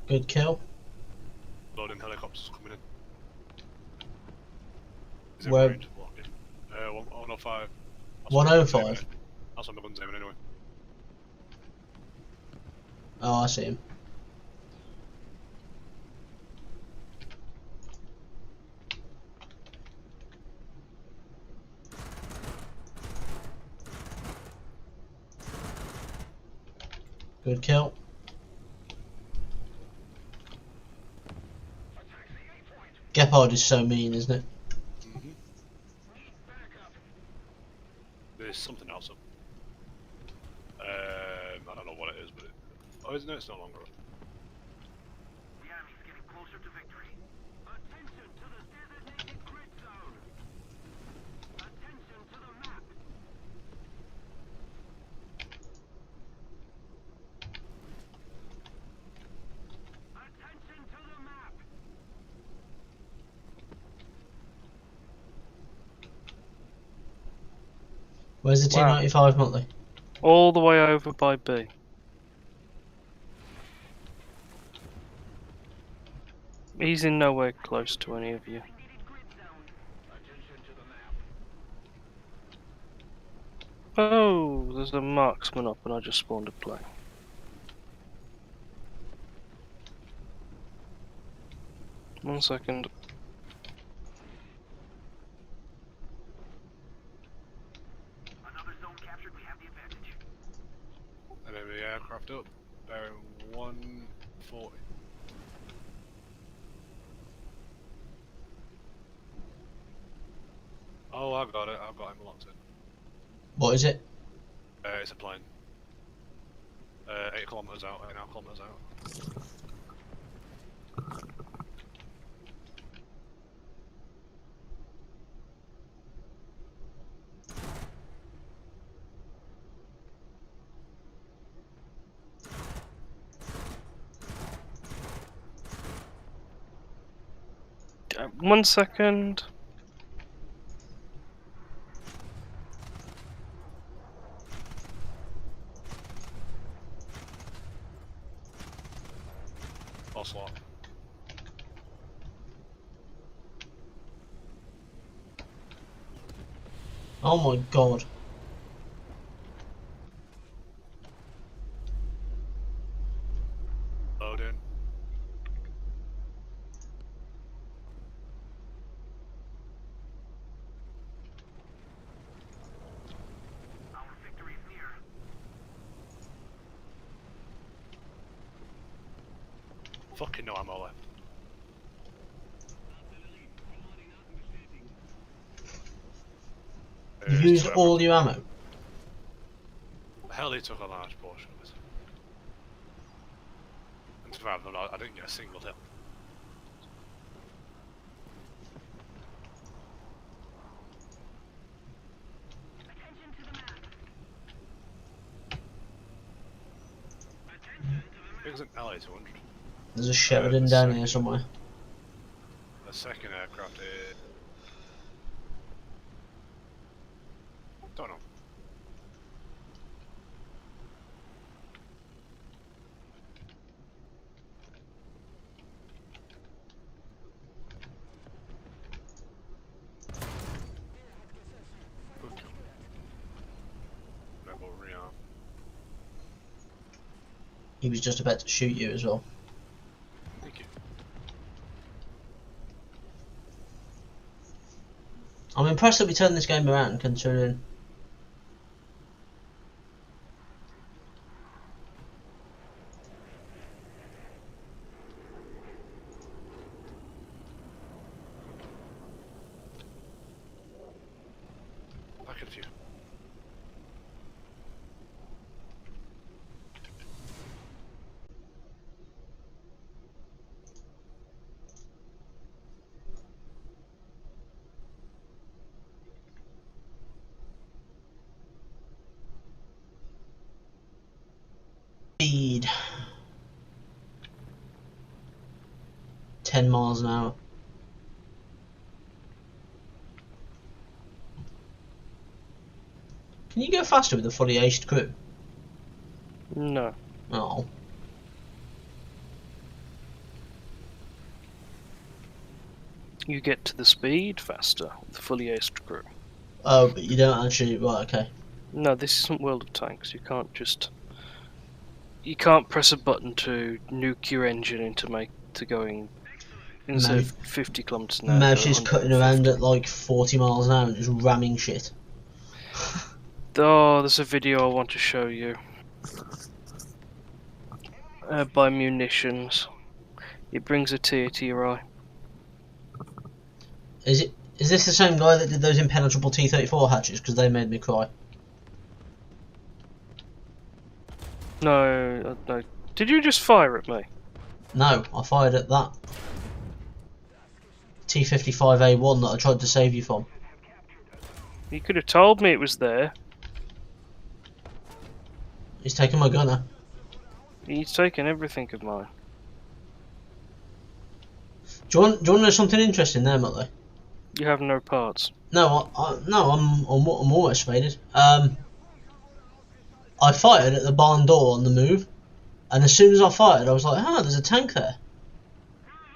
Good kill. Loading helicopters coming in. Is it Where- range? 105. 105? That's what my gun's aiming anyway. Oh, I see him. Good kill. Gepard is so mean, isn't it? There's something else up. I don't know what it is, but oh, isn't it? It's no longer up. The enemy's getting closer to victory. Attention to the designated grid zone. Attention to the map. Attention to the map. Where's the Wow. T95, Motley? All the way over by B. He's in nowhere close to any of you. Designated grid zone. Attention to the map. Oh, there's a marksman up and I just spawned a plane. One second. Another zone captured. We have the advantage. Enemy aircraft up. Bearing 140. Oh, I got it. I've got him locked in. What is it? It's a plane. 8 kilometers out. 8.5 kilometers out. One second. Ocelot. Oh my god. Loading. Our victory is near. Fucking no ammo left. You've used all your ammo. Hell, he took a large portion of it. And to be fair, I didn't get a single hit. Attention to the map. It was an LA-200. There's a Sheridan down here somewhere. The second aircraft is... Don't know. He was just about to shoot you as well. Thank you. I'm impressed that we turned this game around, considering. Back in a few. Speed. 10 miles an hour. Can you go faster with a fully aced crew? No. Oh. You get to the speed faster with the fully aced crew. Oh, but you don't actually. Right, okay. No, this isn't World of Tanks. You can't just. You can't press a button to nuke your engine into going instead of 50 kilometers an hour. Mouse go is cutting 150. around at like 40 miles an hour and just ramming shit. Oh, there's a video I want to show you. By munitions. It brings a tear to your eye. Is this the same guy that did those impenetrable T-34 hatches? Because they made me cry. No, no. Did you just fire at me? No, I fired at that T-55A1 that I tried to save you from. You could have told me it was there. He's taking my gunner. He's taken everything of mine. Do you want to know something interesting there, Muttley? You have no parts. No, I'm almost faded. I fired at the barn door on the move, and as soon as I fired, I was like, "Ah, there's a tank there."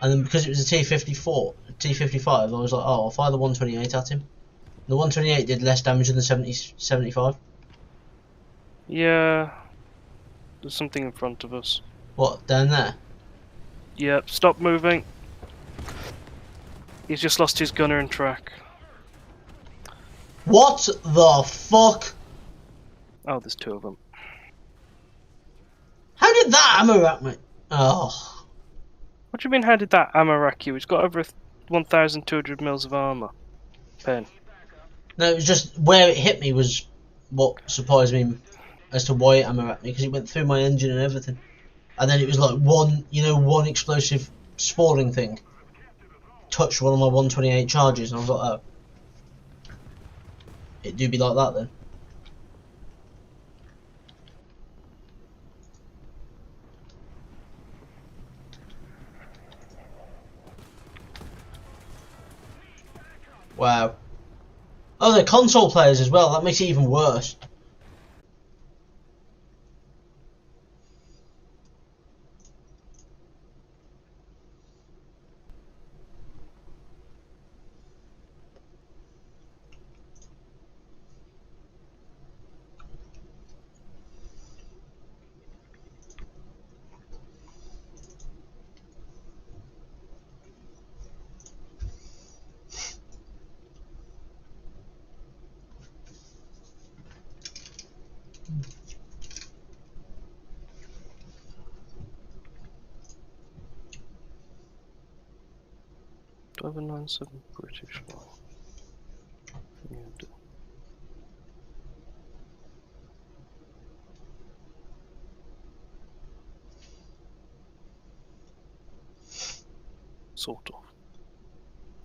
And then because it was a T-55, I was like, "Oh, I'll fire the 128 at him." The 128 did less damage than the 75. Yeah. There's something in front of us. What, down there? Yep, stop moving. He's just lost his gunner and track. What the fuck? Oh, there's two of them. How did that hammer at me? Oh. What do you mean, how did that ammo rack you? It's got over 1,200 mils of armour. Pen. No, it was just where it hit me was what surprised me as to why it hammer at me, because it went through my engine and everything. And then it was like one explosive spalling thing touched one of my 128 charges, and I was like, oh. It do be like that then. Wow. Oh, they're console players as well, that makes it even worse. Do I have a 97 British one? Yeah, I do. Sort of.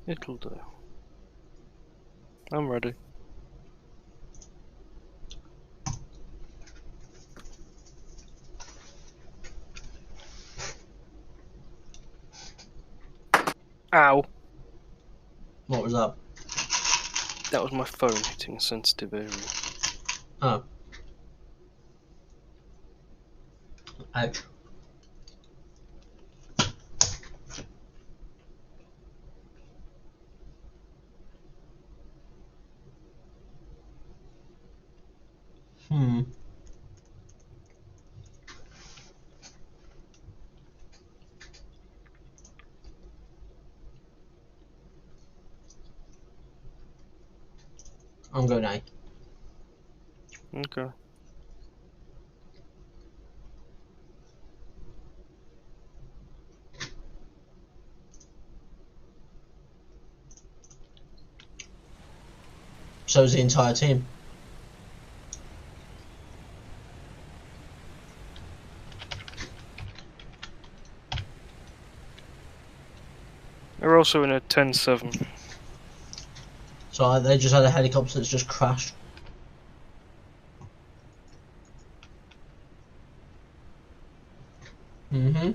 It'll do. I'm ready. Ow! What was that? That was my phone hitting a sensitive area. Oh. Ouch. I'm going A. Okay. So is the entire team. They're also in a 10-7. So they just had a helicopter that's just crashed. Mm-hmm.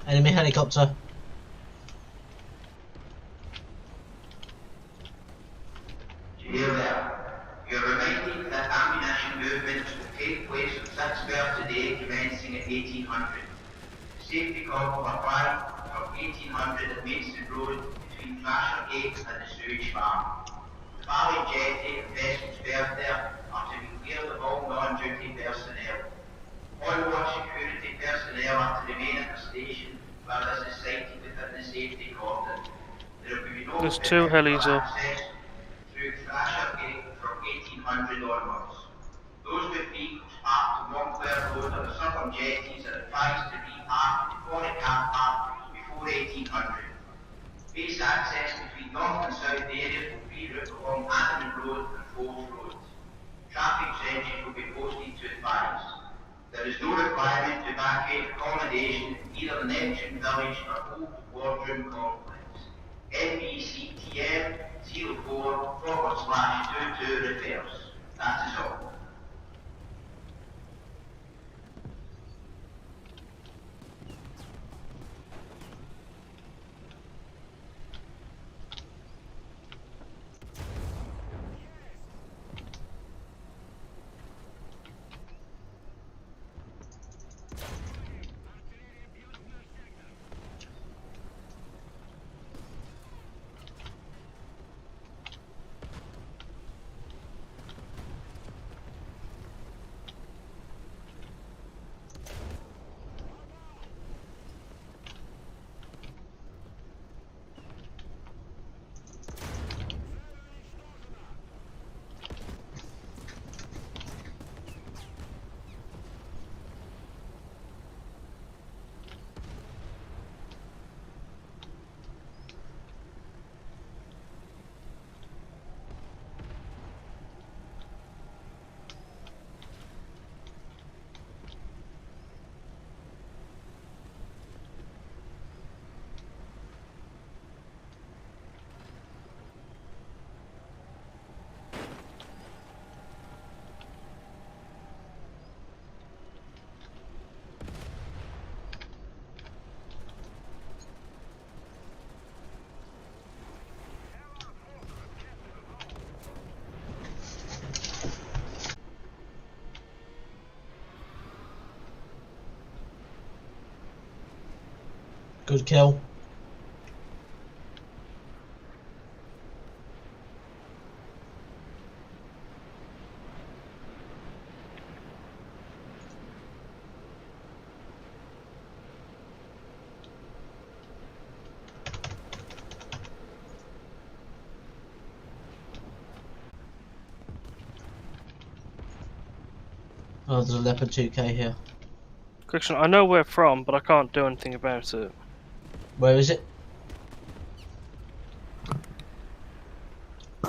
Enemy helicopter. Dear there, you're reminded that ammunition movements will take place on 6 Bears today commencing at 1800. Safety call number 5 from 1800 at Maidstone Road between Thrasher Gate and the sewage farm. The Valley Jetty and vessels berthed there are to be cleared of all non-duty personnel. On-board security personnel are to remain at the station where this is sited within the safety cordon. There will be no There's 2 helis up. access through Thrasher Gate from 1800 onwards. Those with vehicles parked on Montclair Road or the southern jetties are advised to repark before the car park before 1800. Base access between north and south areas will reroute along Adamant Road and Falls Road. Traffic sentries will be posted to advise. There is no requirement to vacate accommodation in either the Neptune Village or Old Wardroom Complex. NBCTM 04/22 refers. That is all. Good kill. Oh, there's a Leopard 2K here. Correction, I know where from, but I can't do anything about it. Where is it?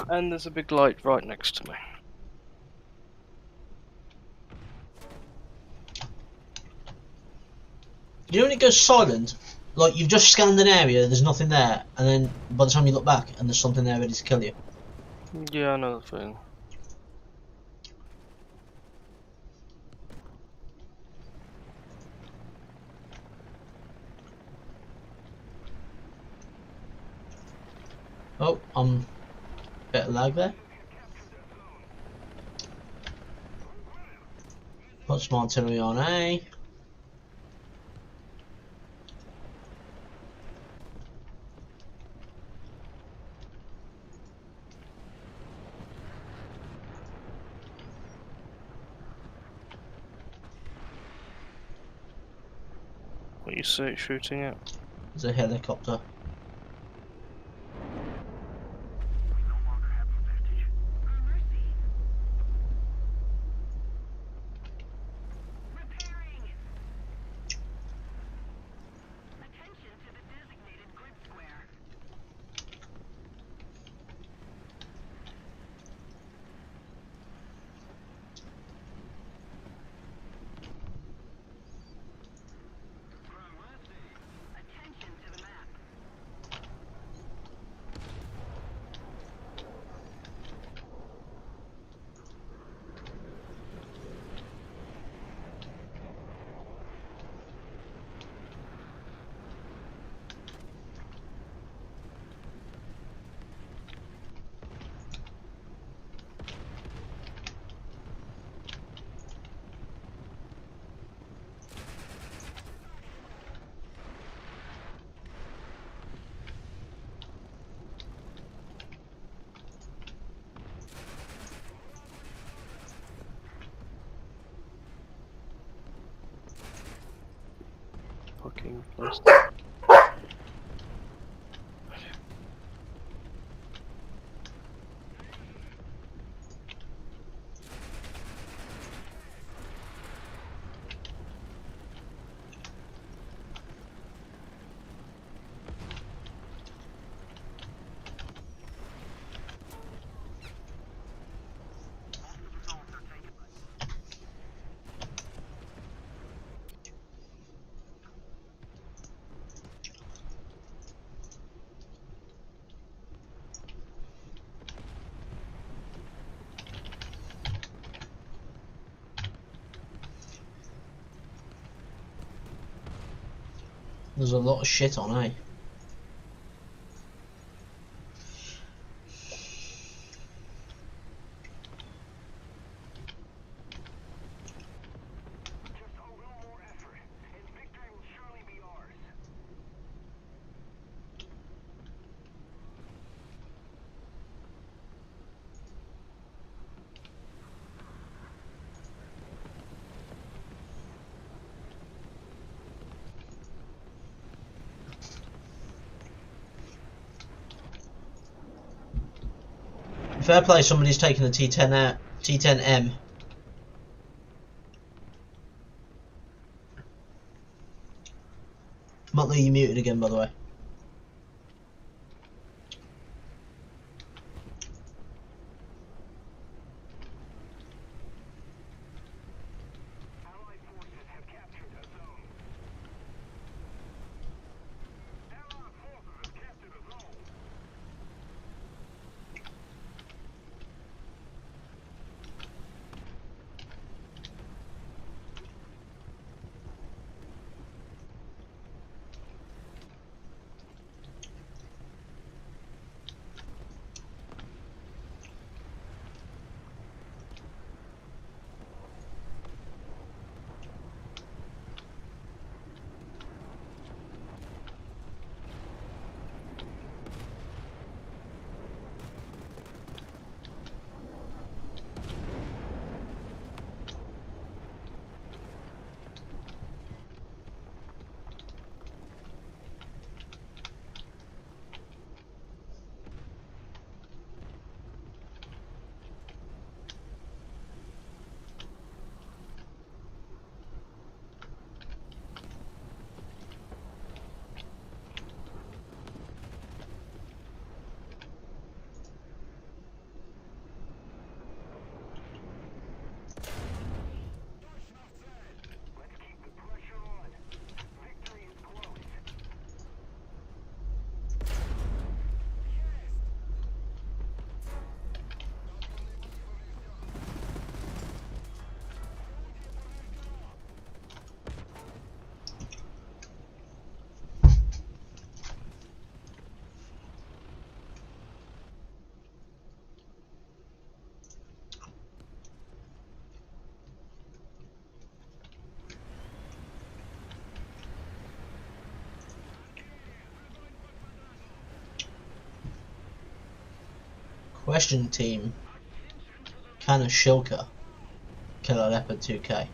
And there's a big light right next to me. You know when it goes silent? Like, you've just scanned an area, there's nothing there, and then by the time you look back, and there's something there ready to kill you. Yeah, I know the feeling. Oh, bit of lag there. Put some artillery on A. What you see it shooting at? There's a helicopter. Fucking place. There's a lot of shit on A. Fair play, somebody's taken a T10 out, T10M. Motley, you muted again, by the way. Question team: can a Shilka kill a Leopard 2K?